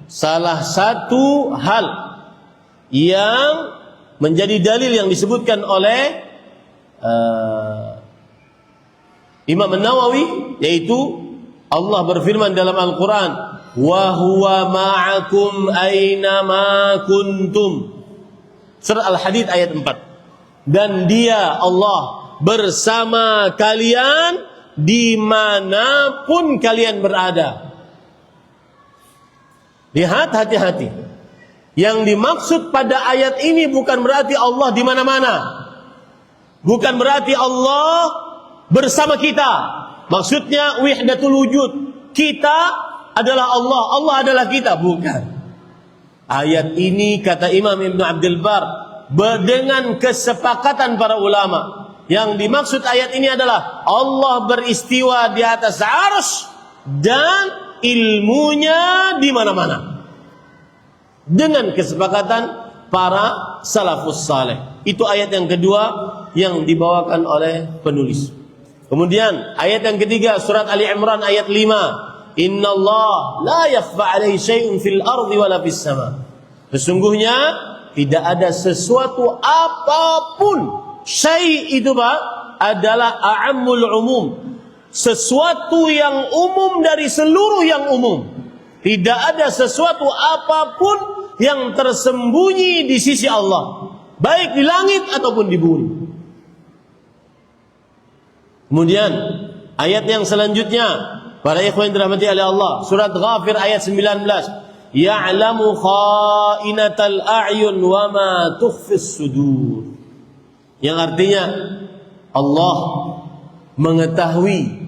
salah satu hal yang menjadi dalil yang disebutkan oleh Imam An-Nawawi, yaitu Allah berfirman dalam Al-Quran, wa huwa ma'akum aina ma kuntum. Surah Al-Hadid ayat 4. Dan dia Allah bersama kalian dimanapun kalian berada. Lihat, hati-hati. Yang dimaksud pada ayat ini bukan berarti Allah di mana-mana. Bukan berarti Allah bersama kita. Maksudnya wahdatul wujud. Kita adalah Allah, Allah adalah kita. Bukan. Ayat ini kata Imam Ibn Abdul Bar, dengan kesepakatan para ulama, yang dimaksud ayat ini adalah Allah beristiwa di atas arsy dan ilmunya di mana-mana. Dengan kesepakatan para salafus saleh. Itu ayat yang kedua yang dibawakan oleh penulis. Kemudian ayat yang ketiga, surat Ali Imran ayat 5. Innallaha la yakhfa 'alaihi syai'un fil ardi wala fis sama. Sesungguhnya tidak ada sesuatu apapun. Syai' itu Pak adalah a'ammul umum. Sesuatu yang umum dari seluruh yang umum. Tidak ada sesuatu apapun yang tersembunyi di sisi Allah, baik di langit ataupun di bumi. Kemudian ayat yang selanjutnya, para ikhwan yang dirahmati oleh Allah, surat Ghafir ayat 19. Ya'lamu kha'inatal a'yun wa ma tukhfis sudur. Yang artinya Allah mengetahui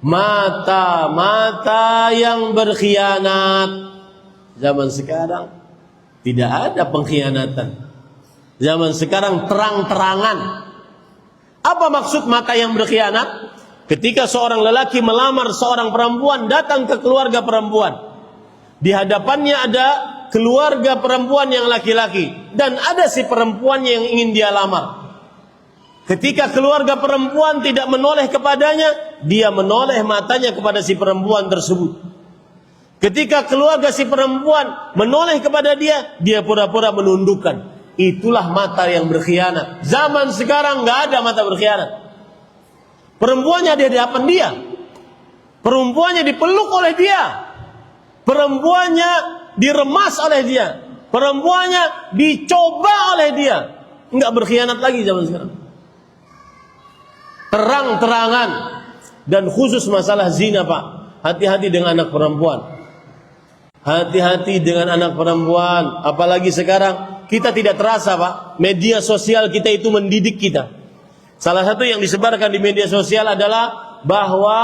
mata-mata yang berkhianat. Zaman sekarang tidak ada pengkhianatan. Zaman sekarang terang-terangan. Apa maksud mata yang berkhianat? Ketika seorang lelaki melamar seorang perempuan, datang ke keluarga perempuan. Di hadapannya ada keluarga perempuan yang laki-laki, dan ada si perempuan yang ingin dia lamar. Ketika keluarga perempuan tidak menoleh kepadanya, dia menoleh matanya kepada si perempuan tersebut. Ketika keluarga si perempuan menoleh kepada dia, dia pura-pura menundukkan. Itulah mata yang berkhianat. Zaman sekarang nggak ada mata berkhianat. Perempuannya ada di hadapan dia, perempuannya dipeluk oleh dia, perempuannya diremas oleh dia, perempuannya dicoba oleh dia. Nggak berkhianat lagi zaman sekarang. Terang-terangan. Dan khusus masalah zina Pak, hati-hati dengan anak perempuan. Hati-hati dengan anak perempuan. Apalagi sekarang kita tidak terasa Pak, media sosial kita itu mendidik kita. Salah satu yang disebarkan di media sosial adalah bahwa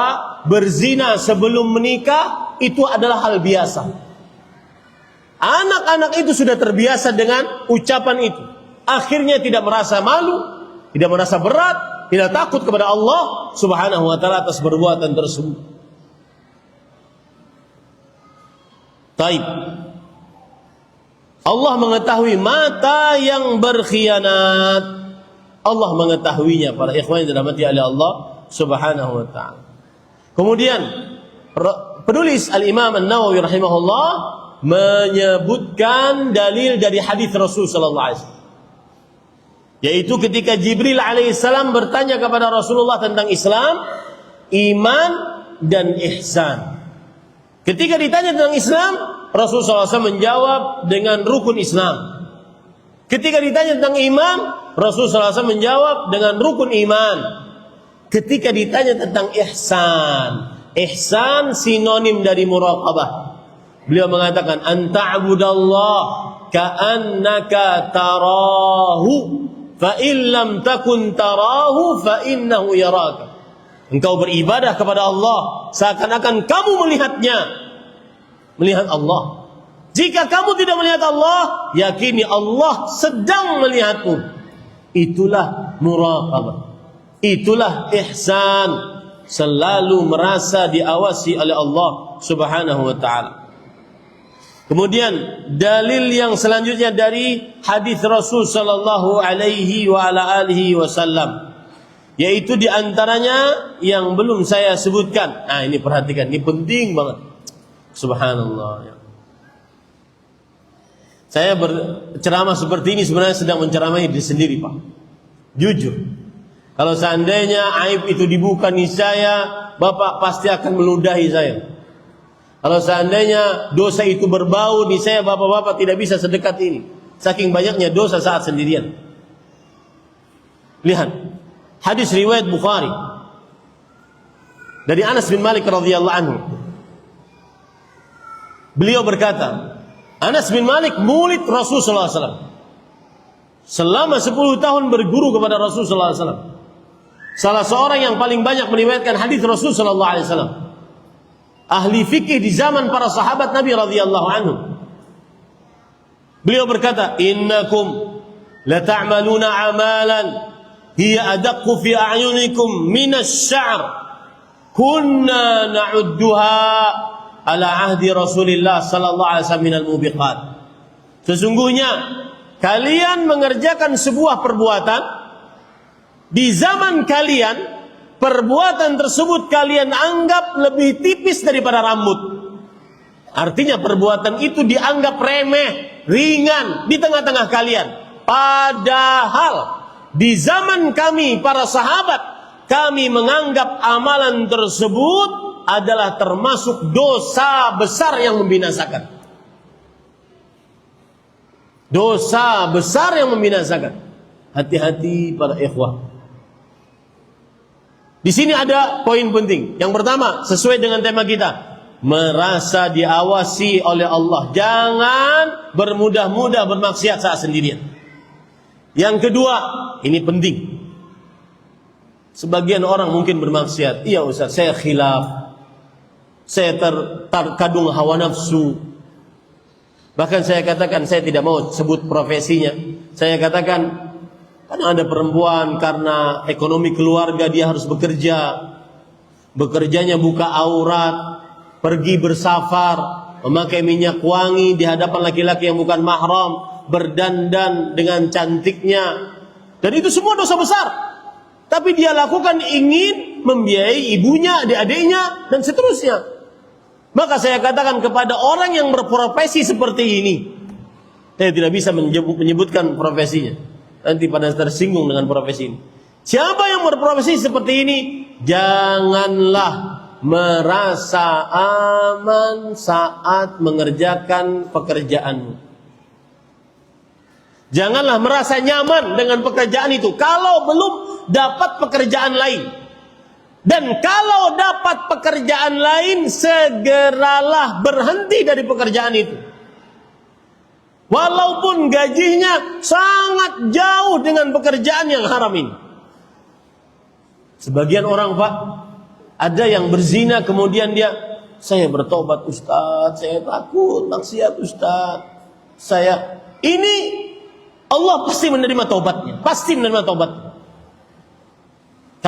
berzina sebelum menikah itu adalah hal biasa. Anak-anak itu sudah terbiasa dengan ucapan itu. Akhirnya tidak merasa malu, tidak merasa berat, tidak takut kepada Allah Subhanahu wa taala atas perbuatan tersebut. Taib. Allah mengetahui mata yang berkhianat. Allah mengetahuinya, para ikhwan yang dirahmati oleh Allah Subhanahu wa taala. Kemudian penulis Al-Imam An-Nawawi rahimahullah menyebutkan dalil dari hadis Rasul sallallahu alaihi wasallam, yaitu ketika Jibril alaihissalam bertanya kepada Rasulullah tentang Islam, iman dan ihsan. Ketika ditanya tentang Islam, Rasulullah SAW menjawab dengan rukun Islam. Ketika ditanya tentang iman, Rasulullah SAW menjawab dengan rukun iman. Ketika ditanya tentang ihsan, ihsan sinonim dari muraqabah. Beliau mengatakan, anta'budallah ka'annaka tarahu, fa illam takun tarahu fa innahu yaraka. Engkau beribadah kepada Allah seakan-akan kamu melihat Allah. Jika kamu tidak melihat Allah, yakini Allah sedang melihatmu. Itulah muraqabah. Itulah ihsan. Selalu merasa diawasi oleh Allah Subhanahu wa taala. Kemudian dalil yang selanjutnya dari hadis Rasul sallallahu alaihi wa ala alihi wasallam, yaitu diantaranya yang belum saya sebutkan. Nah, ini perhatikan, ini penting banget. Subhanallah. Saya berceramah seperti ini sebenarnya sedang menceramahi diri sendiri, Pak. Jujur. Kalau seandainya aib itu dibuka niscaya Bapak pasti akan meludahi saya. Kalau seandainya dosa itu berbau niscaya Bapak-bapak tidak bisa sedekat ini. Saking banyaknya dosa saat sendirian. Lihat. Hadis riwayat Bukhari dari Anas bin Malik radhiyallahu anhu. Beliau berkata, Anas bin Malik murid Rasulullah SAW. Selama 10 tahun berguru kepada Rasulullah SAW. Salah seorang yang paling banyak meriwayatkan hadis Rasulullah SAW. Ahli fikih di zaman para sahabat Nabi radhiyallahu anhu. Beliau berkata, innakum la ta'maluna amalan hiya adaqqu fi a'yunikum minas sya'r kunna na'udduha ala ahdi Rasulillah sallallahu alaihi wasallam minal mubiqat. Sesungguhnya kalian mengerjakan sebuah perbuatan di zaman kalian, perbuatan tersebut kalian anggap lebih tipis daripada rambut. Artinya perbuatan itu dianggap remeh, ringan di tengah-tengah kalian. Padahal di zaman kami para sahabat, kami menganggap amalan tersebut adalah termasuk dosa besar yang membinasakan. Dosa besar yang membinasakan. Hati-hati para ikhwah. Di sini ada poin penting. Yang pertama, sesuai dengan tema kita, merasa diawasi oleh Allah. Jangan bermudah-mudah bermaksiat saat sendirian. Yang kedua, ini penting. Sebagian orang mungkin bermaksiat. Iya Ustaz, saya khilaf. Saya terkadung hawa nafsu. Bahkan saya katakan, saya tidak mau sebut profesinya. Saya katakan, kan ada perempuan karena ekonomi keluarga dia harus bekerja. Bekerjanya buka aurat, pergi bersafar, memakai minyak wangi di hadapan laki-laki yang bukan mahram, berdandan dengan cantiknya. Dan itu semua dosa besar. Tapi dia lakukan ingin membiayai ibunya, adik-adiknya, dan seterusnya. Maka saya katakan kepada orang yang berprofesi seperti ini, saya tidak bisa menyebutkan profesinya. Nanti pada tersinggung dengan profesi ini. Siapa yang berprofesi seperti ini, janganlah merasa aman saat mengerjakan pekerjaanmu. Janganlah merasa nyaman dengan pekerjaan itu kalau belum dapat pekerjaan lain. Dan kalau dapat pekerjaan lain, segeralah berhenti dari pekerjaan itu. Walaupun gajinya sangat jauh dengan pekerjaan yang haram ini. Sebagian orang, Pak, ada yang berzina kemudian dia, saya bertobat Ustaz, saya takut maksiat Ustaz. Ini Allah pasti menerima taubatnya, pasti menerima taubatnya.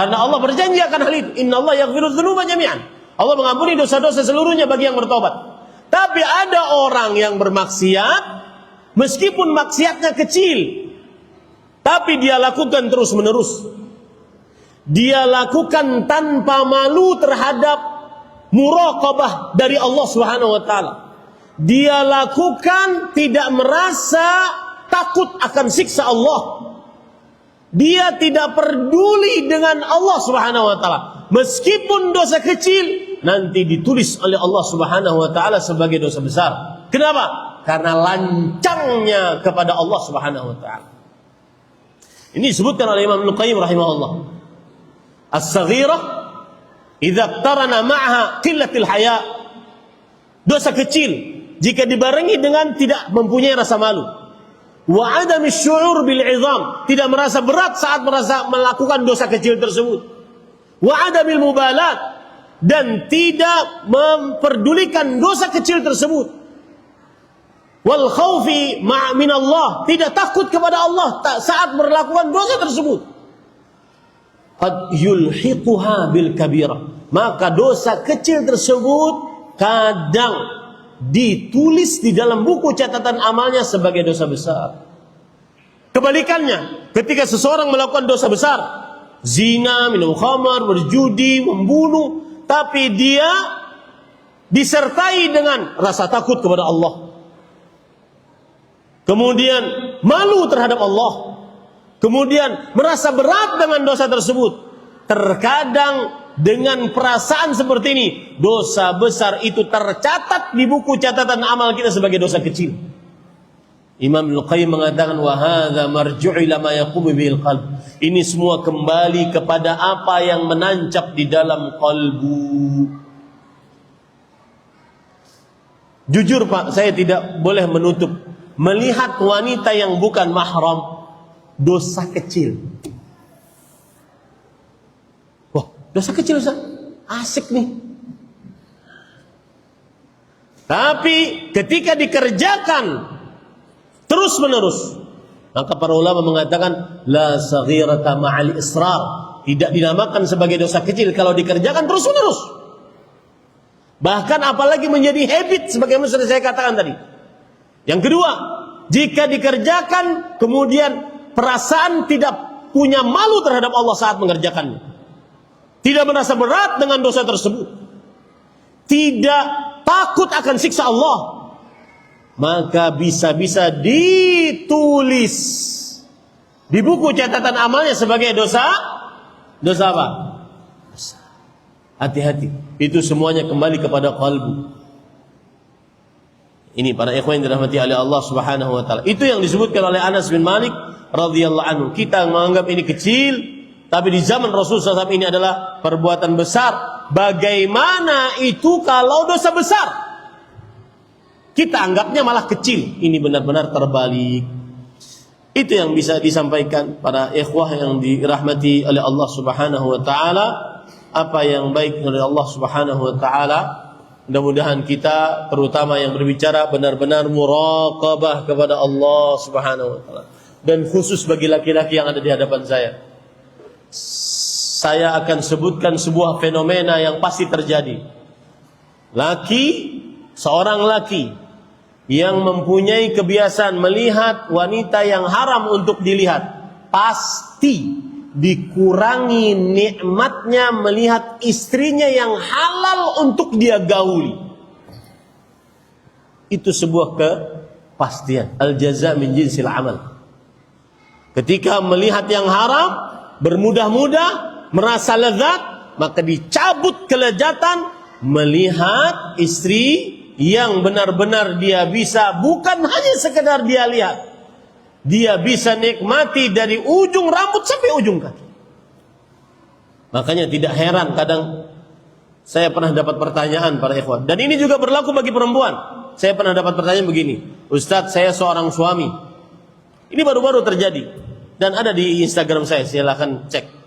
Karena Allah berjanji akan hal itu. Innallaha yaghfiru dzunuba jami'an. Allah mengampuni dosa-dosa seluruhnya bagi yang bertobat. Tapi ada orang yang bermaksiat, meskipun maksiatnya kecil, tapi dia lakukan terus-menerus. Dia lakukan tanpa malu terhadap muraqabah dari Allah Subhanahu wa taala. Dia lakukan tidak merasa takut akan siksa Allah. Dia tidak peduli dengan Allah Subhanahu wa taala. Meskipun dosa kecil nanti ditulis oleh Allah Subhanahu wa taala sebagai dosa besar. Kenapa? Karena lancangnya kepada Allah Subhanahu wa taala. Ini disebutkan oleh Imam Ibnu Qayyim rahimahullah. As-saghirah idza iqtarana ma'aha qillatil haya. Dosa kecil jika dibarengi dengan tidak mempunyai rasa malu. Wa adami syu'ur bil 'idham, tidak merasa berat saat melakukan dosa kecil tersebut. Wa adamil mubalat, dan tidak memperdulikan dosa kecil tersebut. Wal khaufi min Allah, tidak takut kepada Allah saat melakukan dosa tersebut. Qad yulhiquha bil kabirah, maka dosa kecil tersebut kadang ditulis di dalam buku catatan amalnya sebagai dosa besar. Kebalikannya, ketika seseorang melakukan dosa besar, zina, minum khamar, berjudi, membunuh, tapi dia disertai dengan rasa takut kepada Allah, kemudian malu terhadap Allah, kemudian merasa berat dengan dosa tersebut, terkadang dengan perasaan seperti ini, dosa besar itu tercatat di buku catatan amal kita sebagai dosa kecil. Imam Ibnu Qayyim mengatakan, wa hadza marju'u ila ma yaqumu bil qalb. Ini semua kembali kepada apa yang menancap di dalam kalbu. Jujur Pak, saya tidak boleh menutup, melihat wanita yang bukan mahram dosa kecil. Dosa kecil Ustaz, asik nih. Tapi ketika dikerjakan terus menerus, maka para ulama mengatakan la saghirata ma'al israr, tidak dinamakan sebagai dosa kecil kalau dikerjakan terus menerus. Bahkan apalagi menjadi habit sebagaimana sudah saya katakan tadi. Yang kedua, jika dikerjakan kemudian perasaan tidak punya malu terhadap Allah saat mengerjakannya, tidak merasa berat dengan dosa tersebut, tidak takut akan siksa Allah, maka bisa-bisa ditulis di buku catatan amalnya sebagai dosa apa? Hati-hati, itu semuanya kembali kepada kalbu. Ini para ikhwan yang dirahmati oleh Allah Subhanahu wa taala. Itu yang disebutkan oleh Anas bin Malik radhiyallahu anhu. Kita menganggap ini kecil, tapi di zaman Rasulullah SAW ini adalah perbuatan besar. Bagaimana itu kalau dosa besar? Kita anggapnya malah kecil. Ini benar-benar terbalik. Itu yang bisa disampaikan para ikhwah yang dirahmati oleh Allah Subhanahu wa taala. Apa yang baik dari Allah Subhanahu wa taala, mudah-mudahan kita terutama yang berbicara benar-benar muraqabah kepada Allah Subhanahu wa taala. Dan khusus bagi laki-laki yang ada di hadapan saya akan sebutkan sebuah fenomena yang pasti terjadi. Seorang laki yang mempunyai kebiasaan melihat wanita yang haram untuk dilihat, pasti dikurangi nikmatnya melihat istrinya yang halal untuk dia gauli. Itu sebuah kepastian. Al-jaza min jinsil amal. Ketika melihat yang haram, bermudah-mudah, merasa lezat, maka dicabut kelezatan melihat istri yang benar-benar dia bisa, bukan hanya sekedar dia lihat, dia bisa nikmati dari ujung rambut sampai ujung kaki. Makanya tidak heran kadang saya pernah dapat pertanyaan para ikhwan, dan ini juga berlaku bagi perempuan. Saya pernah dapat pertanyaan begini, Ustadz, saya seorang suami. Ini baru-baru terjadi dan ada di Instagram saya, silakan cek.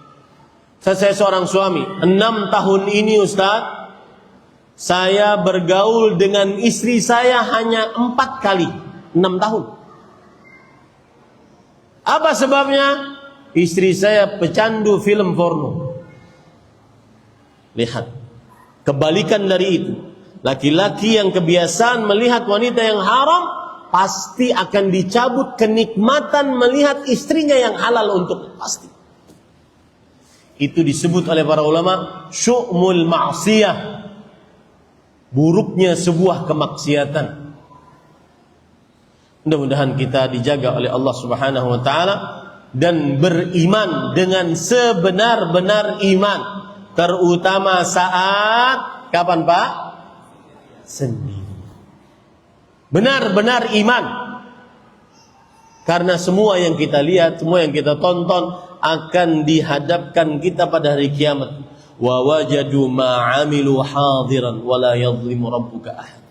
Saya seorang suami, 6 tahun ini Ustaz, saya bergaul dengan istri saya hanya 4 kali, 6 tahun. Apa sebabnya? Istri saya pecandu film porno. Lihat, kebalikan dari itu, laki-laki yang kebiasaan melihat wanita yang haram pasti akan dicabut kenikmatan melihat istrinya yang halal untuk pasti. Itu disebut oleh para ulama syu'mul ma'siyah, buruknya sebuah kemaksiatan. Mudah-mudahan kita dijaga oleh Allah Subhanahu wa taala dan beriman dengan sebenar-benar iman, terutama saat kapan, Pak? Sendiri. Benar-benar iman. Karena semua yang kita lihat, semua yang kita tonton akan dihadapkan kita pada hari kiamat. Wa wajadu ma 'amilu hadiran wa la yadhlimu rabbuka ahad.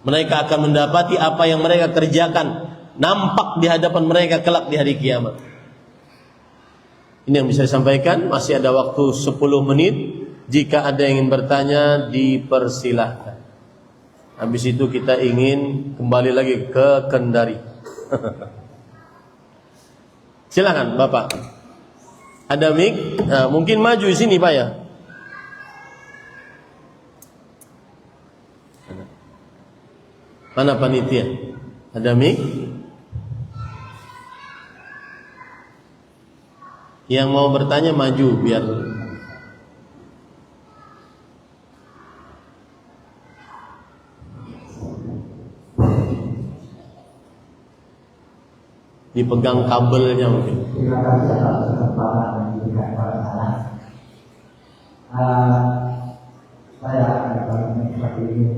Mereka akan mendapati apa yang mereka kerjakan nampak di hadapan mereka kelak di hari kiamat. Ini yang bisa disampaikan. Masih ada waktu 10 menit. Jika ada yang ingin bertanya, dipersilahkan. Habis itu kita ingin kembali lagi ke Kendari. Silakan Bapak. Ada mic? Nah, mungkin maju di sini Pak ya. Mana panitia? Ada mic? Yang mau bertanya maju biar dipegang kabelnya mungkin. Terima kasih atas kesempatan yang diberikan kepada saya. Saya akan bertanya seperti ini.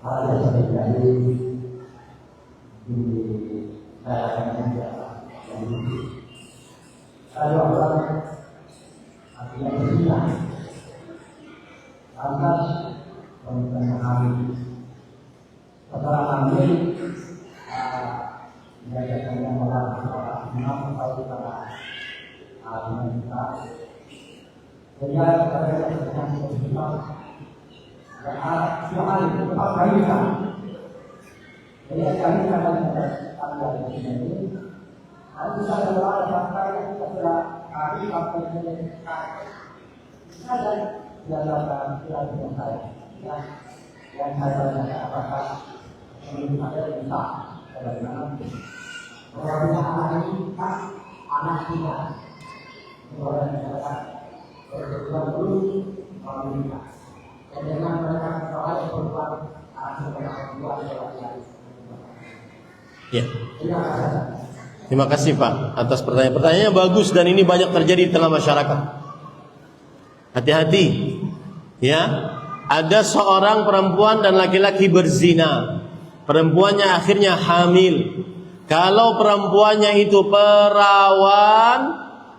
Hal yang saya terjadi di saya akan menjawab. Ada orang artinya berzina, lantas mempengaruhi setelah hamil. Menjadikan yang orang mengambil tahu kita dengan kita sehingga kita dengan kita hal tempat kaitan jadi kami akan ada di sini nanti saya adalah sampai setelah hari sampai ada diadakan yang saya yang saya tanyakan apakah ada bisa bagaimana orang anak ini kan anak kita orang masyarakat berkeluar dulu menikah dan dengan mereka soal perempuan anak mereka keluar lagi. Ya. Terima kasih Pak atas pertanyaan-pertanyaannya bagus dan ini banyak terjadi di tengah masyarakat. Hati-hati ya. Ada seorang perempuan dan laki-laki berzina. Perempuannya akhirnya hamil. Kalau perempuannya itu perawan,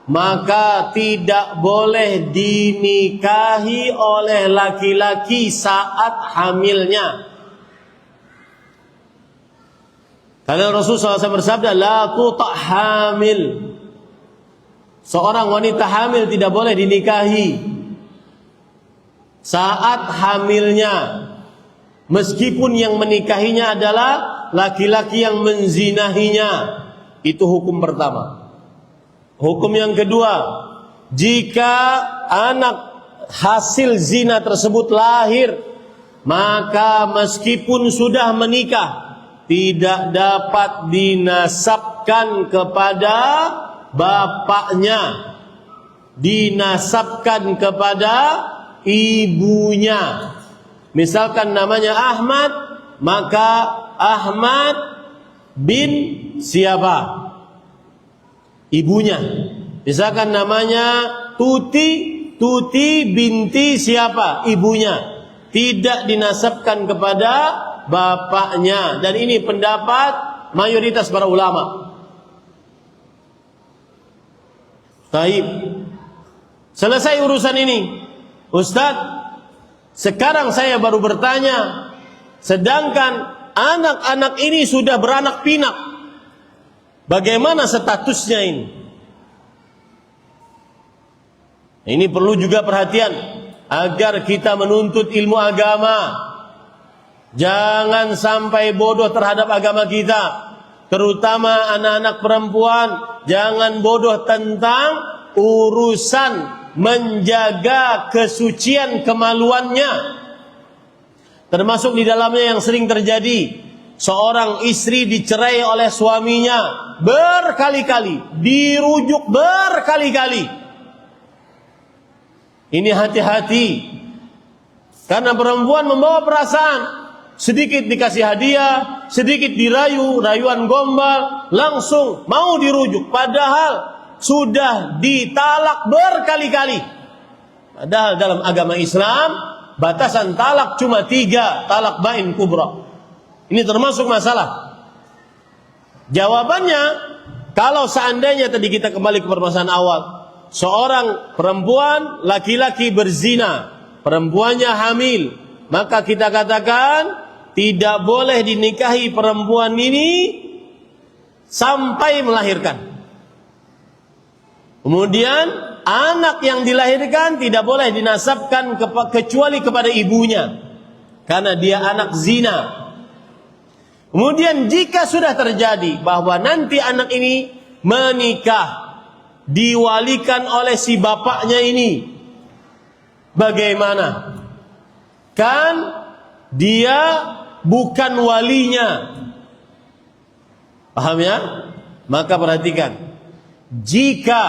maka tidak boleh dinikahi oleh laki-laki saat hamilnya. Karena Rasulullah SAW bersabda, la tuta' hamil. Seorang wanita hamil tidak boleh dinikahi saat hamilnya. Meskipun yang menikahinya adalah laki-laki yang menzinahinya. Itu hukum pertama. Hukum yang kedua, jika anak hasil zina tersebut lahir, maka meskipun sudah menikah, tidak dapat dinasabkan kepada bapaknya, dinasabkan kepada ibunya. Misalkan namanya Ahmad, maka Ahmad bin siapa? Ibunya. Misalkan namanya Tuti, Tuti binti siapa? Ibunya. Tidak dinasabkan kepada bapaknya. Dan ini pendapat mayoritas para ulama. Baik. Selesai urusan ini. Ustaz, sekarang saya baru bertanya, sedangkan anak-anak ini sudah beranak pinak, bagaimana statusnya ini? Ini perlu juga perhatian agar kita menuntut ilmu agama. Jangan sampai bodoh terhadap agama kita, terutama anak-anak perempuan. Jangan bodoh tentang urusan menjaga kesucian kemaluannya. Termasuk di dalamnya yang sering terjadi, seorang istri dicerai oleh suaminya berkali-kali, dirujuk berkali-kali. Ini hati-hati, karena perempuan membawa perasaan. Sedikit dikasih hadiah, sedikit dirayu, rayuan gombal, langsung mau dirujuk, padahal sudah ditalak berkali-kali. Padahal dalam agama Islam batasan talak cuma 3, talak bain kubra. Ini termasuk masalah. Jawabannya, kalau seandainya tadi kita kembali ke permasalahan awal, seorang perempuan, laki-laki berzina, perempuannya hamil, maka kita katakan tidak boleh dinikahi perempuan ini sampai melahirkan. Kemudian anak yang dilahirkan tidak boleh dinasabkan kecuali kepada ibunya, karena dia anak zina. Kemudian jika sudah terjadi bahwa nanti anak ini menikah, diwalikan oleh si bapaknya ini, bagaimana? Kan dia bukan walinya. Paham ya? Maka perhatikan, jika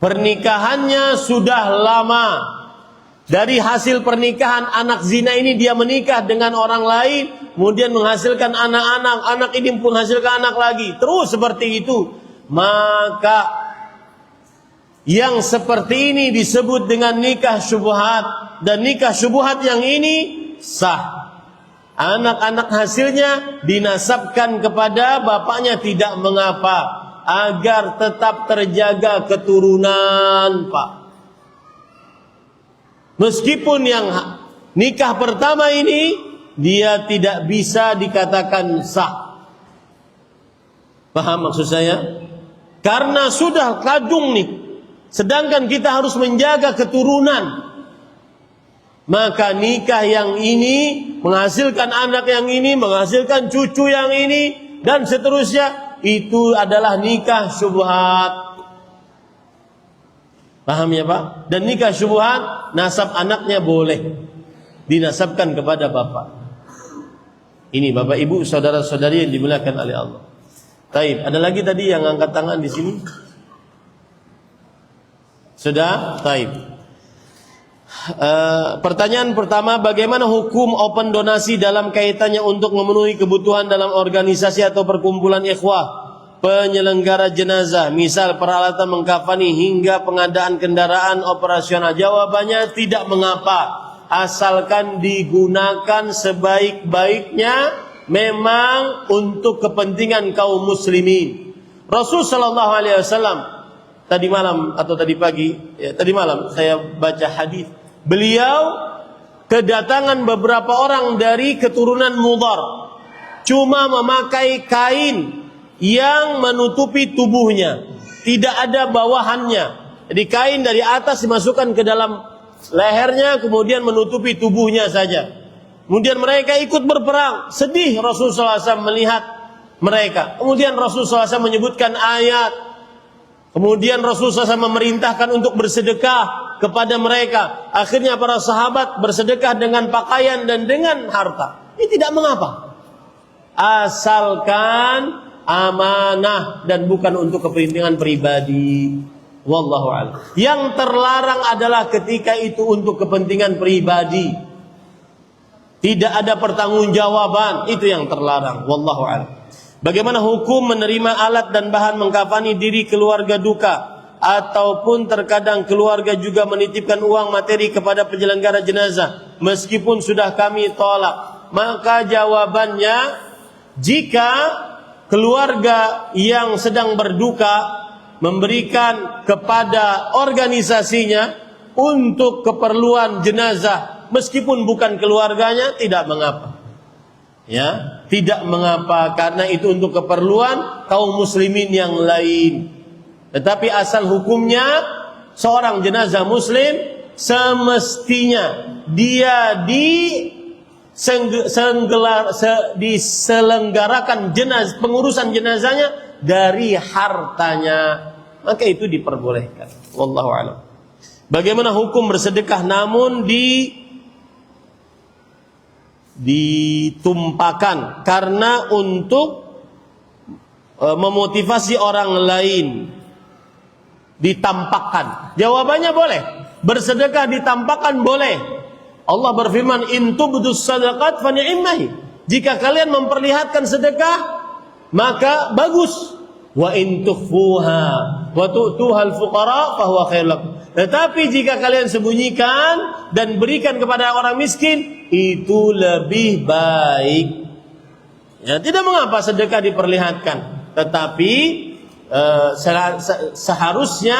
pernikahannya sudah lama, dari hasil pernikahan anak zina ini dia menikah dengan orang lain, kemudian menghasilkan anak-anak, anak ini pun hasilkan anak lagi, terus seperti itu, maka yang seperti ini disebut dengan nikah syubhat. Dan nikah syubhat yang ini sah. Anak-anak hasilnya dinasabkan kepada bapaknya tidak mengapa, agar tetap terjaga keturunan, Pak. Meskipun yang nikah pertama ini dia tidak bisa dikatakan sah. Paham maksud saya? Karena sudah kadung nih. Sedangkan kita harus menjaga keturunan. Maka nikah yang ini menghasilkan anak yang ini, menghasilkan cucu yang ini, dan seterusnya, itu adalah nikah syubhat. Paham ya Pak? Dan nikah syubhat, nasab anaknya boleh dinasabkan kepada bapak. Ini Bapak Ibu, saudara-saudari yang dimuliakan oleh Allah. Taib, ada lagi tadi yang angkat tangan di sini? Sudah? Taib. Pertanyaan pertama, bagaimana hukum open donasi dalam kaitannya untuk memenuhi kebutuhan dalam organisasi atau perkumpulan ikhwah penyelenggara jenazah, misal peralatan mengkafani hingga pengadaan kendaraan operasional? Jawabannya tidak mengapa, asalkan digunakan sebaik-baiknya memang untuk kepentingan kaum muslimin. Rasul sallallahu alaihi wasallam tadi malam atau tadi pagi, tadi malam saya baca hadis. Beliau kedatangan beberapa orang dari keturunan Mudhar, cuma memakai kain yang menutupi tubuhnya, tidak ada bawahannya. Jadi kain dari atas dimasukkan ke dalam lehernya, kemudian menutupi tubuhnya saja. Kemudian mereka ikut berperang. Sedih Rasulullah SAW melihat mereka. Kemudian Rasulullah SAW menyebutkan ayat. Kemudian Rasulullah SAW memerintahkan untuk bersedekah kepada mereka. Akhirnya para sahabat bersedekah dengan pakaian dan dengan harta. Ini tidak mengapa, asalkan amanah dan bukan untuk kepentingan pribadi. Wallahu a'lam. Yang terlarang adalah ketika itu untuk kepentingan pribadi, tidak ada pertanggungjawaban, itu yang terlarang. Wallahu a'lam. Bagaimana hukum menerima alat dan bahan mengkafani diri keluarga duka, ataupun terkadang keluarga juga menitipkan uang materi kepada penyelenggara jenazah meskipun sudah kami tolak? Maka jawabannya, jika keluarga yang sedang berduka memberikan kepada organisasinya untuk keperluan jenazah meskipun bukan keluarganya, tidak mengapa. Ya, tidak mengapa, karena itu untuk keperluan kaum muslimin yang lain. Tetapi asal hukumnya, seorang jenazah muslim semestinya dia diselenggarakan pengurusan jenazahnya dari hartanya. maka itu diperbolehkan. Wallahu a'lam. Bagaimana hukum bersedekah namun ditumpahkan karena untuk memotivasi orang lain, ditampakkan? Jawabannya boleh. Bersedekah ditampakkan boleh. Allah berfirman, in tubdus sadaqat fa ni'mahi. Jika kalian memperlihatkan sedekah, maka bagus. Wa in tukhfuha wa tu'tuha al-fuqara fa huwa khairul lakum. Tetapi jika kalian sembunyikan dan berikan kepada orang miskin, itu lebih baik. Ya, tidak mengapa sedekah diperlihatkan, tetapi seharusnya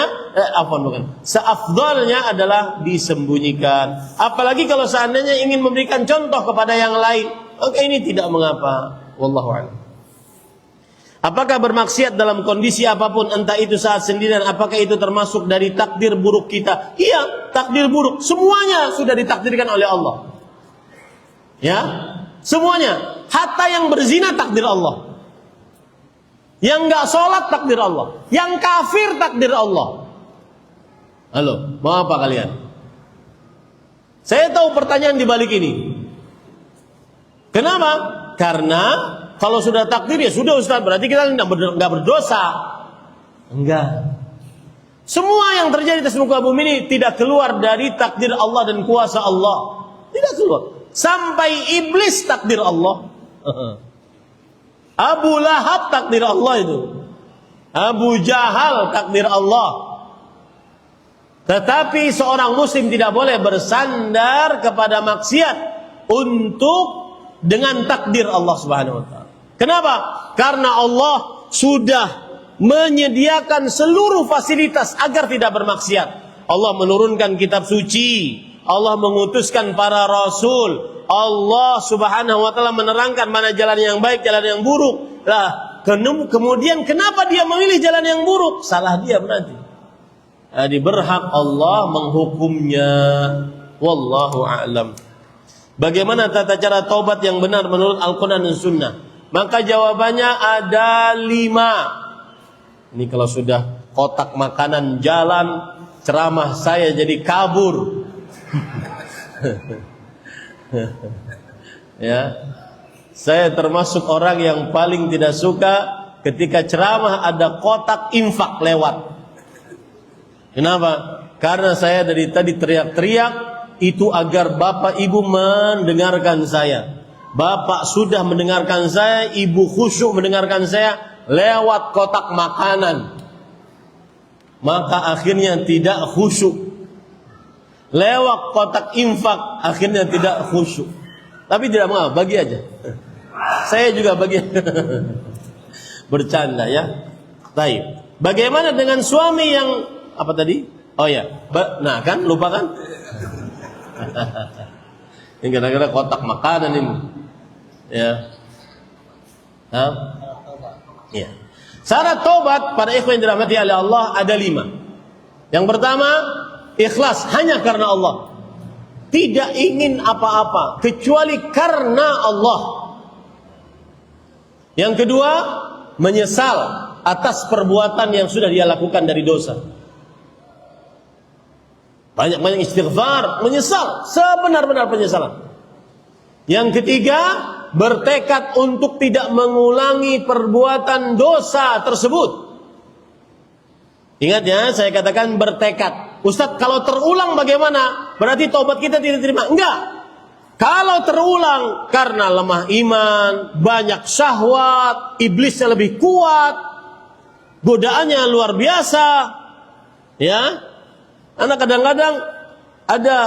seafdalnya adalah disembunyikan. Apalagi kalau seandainya ingin memberikan contoh kepada yang lain, maka ini tidak mengapa. Wallahu a'lam. Apakah bermaksiat dalam kondisi apapun, entah itu saat sendirian, apakah itu termasuk dari takdir buruk kita? Iya, takdir buruk. Semuanya sudah ditakdirkan oleh Allah. Ya, semuanya. Hatta yang berzina takdir Allah. Yang enggak sholat takdir Allah. Yang kafir takdir Allah. Halo, mau apa kalian? Saya tahu pertanyaan di balik ini. Kenapa? Karena kalau sudah takdir ya sudah Ustaz, berarti kita enggak berdosa. Enggak. Semua yang terjadi di muka bumi ini tidak keluar dari takdir Allah dan kuasa Allah. Tidak keluar. Sampai iblis takdir Allah. Abu Lahab takdir Allah itu. Abu Jahal takdir Allah. Tetapi seorang muslim tidak boleh bersandar kepada maksiat untuk dengan takdir Allah Subhanahu wa taala. Kenapa? Karena Allah sudah menyediakan seluruh fasilitas agar tidak bermaksiat. Allah menurunkan kitab suci, Allah mengutuskan para rasul, Allah Subhanahu wa taala menerangkan mana jalan yang baik, jalan yang buruk. Lah, kemudian kenapa dia memilih jalan yang buruk? Salah dia berarti. Jadi berhak Allah menghukumnya. Wallahu a'lam. Bagaimana tata cara taubat yang benar menurut Al-Quran dan Sunnah? Maka jawabannya ada 5. Ini kalau sudah kotak makanan jalan, ceramah saya jadi kabur. Ya, saya termasuk orang yang paling tidak suka ketika ceramah ada kotak infak lewat. Kenapa? Karena saya dari tadi teriak-teriak itu agar bapak ibu mendengarkan saya. Bapak sudah mendengarkan saya, ibu khusyuk mendengarkan saya lewat kotak makanan. Maka akhirnya tidak khusyuk. Lewat kotak infak akhirnya tidak khusyuk. Tapi tidak mengapa, bagi aja. Saya juga bagi. Bercanda ya. Baik. Bagaimana dengan suami yang apa tadi? Oh ya. Nah kan lupa kan? Ini kadang-kadang kotak makanan ini. Ya. Hah? Ya. Syarat tobat pada ikhwan yang dirahmati oleh Allah ada 5. Yang pertama, ikhlas hanya karena Allah. Tidak ingin apa-apa kecuali karena Allah. Yang kedua, menyesal atas perbuatan yang sudah dia lakukan dari dosa. Banyak-banyak istighfar, menyesal sebenar-benar penyesalan. Yang ketiga, bertekad untuk tidak mengulangi perbuatan dosa tersebut. Ingat ya, saya katakan bertekad. Ustaz, kalau terulang bagaimana? Berarti taubat kita tidak diterima? Enggak. Kalau terulang karena lemah iman, banyak syahwat, iblisnya lebih kuat, godaannya luar biasa, ya. Karena kadang-kadang ada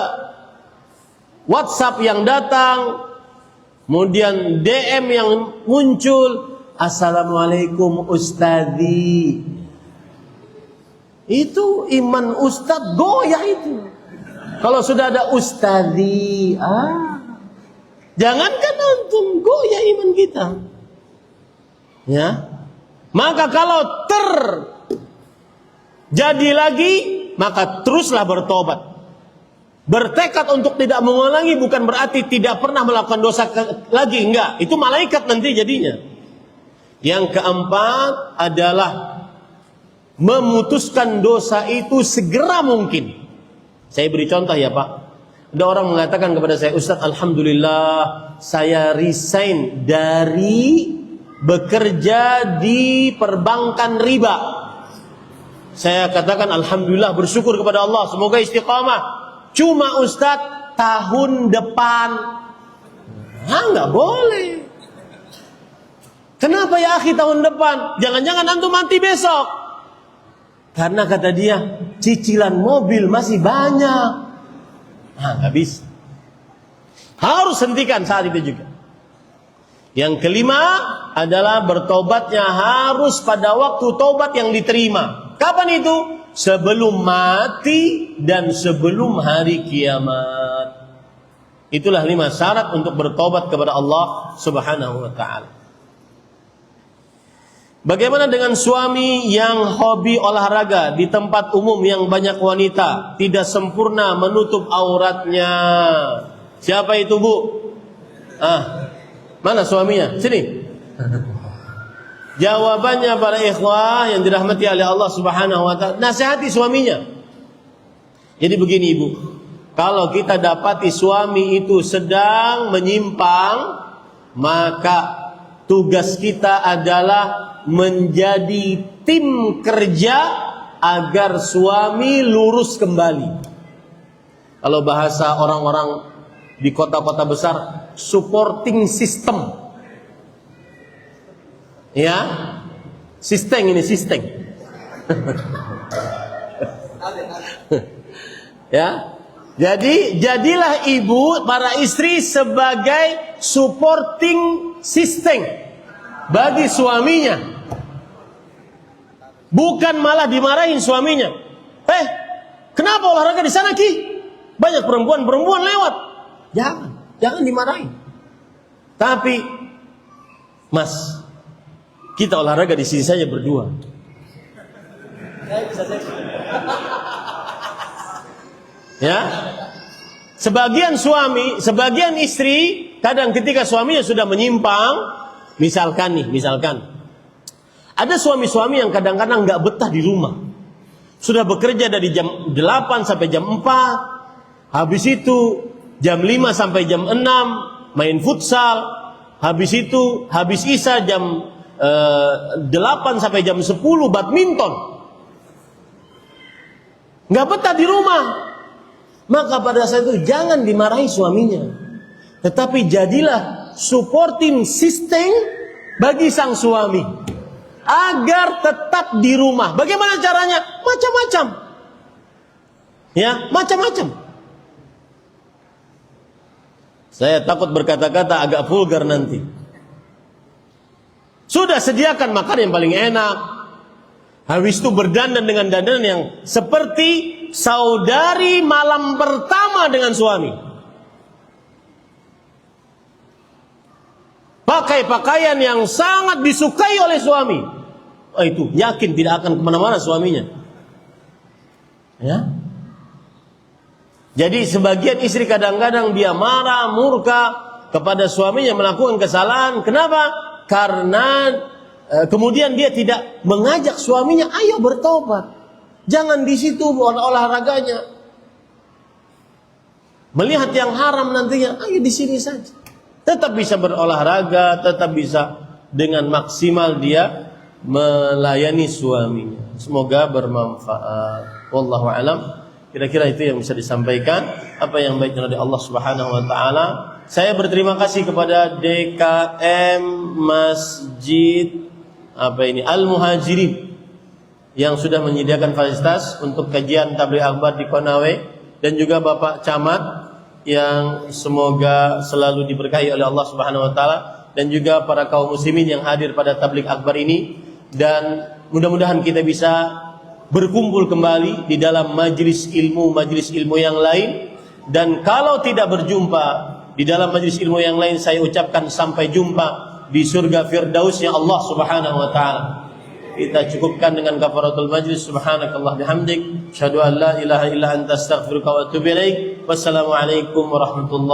WhatsApp yang datang, kemudian DM yang muncul, Assalamualaikum Ustadzi. Itu iman Ustadz goyah itu. Kalau sudah ada Ustadzi, jangankan antum, goyah iman kita. Ya. Maka kalau terjadi lagi, maka teruslah bertobat. Bertekad untuk tidak mengulangi bukan berarti tidak pernah melakukan dosa lagi, enggak. Itu malaikat nanti jadinya. Yang keempat adalah memutuskan dosa itu segera mungkin. Saya beri contoh ya Pak. Ada orang mengatakan kepada saya, Ustaz, alhamdulillah saya resign dari bekerja di perbankan riba. Saya katakan alhamdulillah, bersyukur kepada Allah, semoga istiqamah. Cuma Ustaz, tahun depan. Nggak boleh. Kenapa ya akhi tahun depan? Jangan-jangan antum mati besok. Karena kata dia, cicilan mobil masih banyak. Nggak bisa. Harus hentikan saat itu juga. Yang kelima adalah bertobatnya harus pada waktu tobat yang diterima. Kapan itu? Sebelum mati dan sebelum hari kiamat. Itulah 5 syarat untuk bertobat kepada Allah Subhanahu wa ta'ala. Bagaimana dengan suami yang hobi olahraga di tempat umum yang banyak wanita, tidak sempurna menutup auratnya? Siapa itu, Bu? Mana suaminya? Sini. Jawabannya para ikhwah yang dirahmati oleh Allah Subhanahu wa ta'ala, nasihati suaminya. Jadi begini Ibu, kalau kita dapati suami itu sedang menyimpang, maka tugas kita adalah menjadi tim kerja agar suami lurus kembali. Kalau bahasa orang-orang di kota-kota besar, supporting system. Ya, sistem ini sistem. Ya, jadi jadilah ibu, para istri sebagai supporting system bagi suaminya. Bukan malah dimarahin suaminya. Kenapa olahraga di sana Ki? Banyak perempuan lewat. Jangan dimarahin. Tapi, Mas, kita olahraga di sini saja berdua. Ya, sebagian suami, sebagian istri, kadang ketika suaminya sudah menyimpang, misalkan ada suami-suami yang kadang-kadang nggak betah di rumah. Sudah bekerja dari jam 8 sampai jam 4. Habis itu jam 5 sampai jam 6 main futsal. Habis itu habis isya jam 8 sampai jam 10 badminton. Nggak betah di rumah. Maka pada saat itu jangan dimarahi suaminya. Tetapi jadilah supporting system bagi sang suami. Agar tetap di rumah. Bagaimana caranya? Macam-macam. Ya, macam-macam. Saya takut berkata-kata agak vulgar nanti. Sudah sediakan makan yang paling enak. Habis itu berdandan dengan dandanan yang seperti saudari malam pertama dengan suami. Pakai pakaian yang sangat disukai oleh suami. Itu yakin tidak akan kemana-mana suaminya. Ya. Jadi sebagian istri kadang-kadang dia marah, murka kepada suaminya melakukan kesalahan. Kenapa? Karena kemudian dia tidak mengajak suaminya, ayo bertobat. Jangan di situ olahraganya. Melihat yang haram nantinya, ayo di sini saja. Tetap bisa berolahraga, tetap bisa dengan maksimal dia melayani suaminya. Semoga bermanfaat. Wallahu a'lam. Kira-kira itu yang bisa disampaikan. Apa yang baik dari Allah Subhanahu wa taala. Saya berterima kasih kepada DKM Masjid Al-Muhajirin yang sudah menyediakan fasilitas untuk kajian tabligh akbar di Konawe, dan juga Bapak Camat yang semoga selalu diberkahi oleh Allah Subhanahu wa taala, dan juga para kaum muslimin yang hadir pada tabligh akbar ini, dan mudah-mudahan kita bisa berkumpul kembali di dalam majelis ilmu yang lain. Dan kalau tidak berjumpa di dalam majelis ilmu yang lain, saya ucapkan sampai jumpa di surga firdausnya Allah Subhanahu wa taala. Kita cukupkan dengan kafaratul majlis. Subhanakallah bihamdik, asyhadu an la ilaha illa anta astaghfiruka wa atubu ilaik. Wassalamualaikum warahmatullahi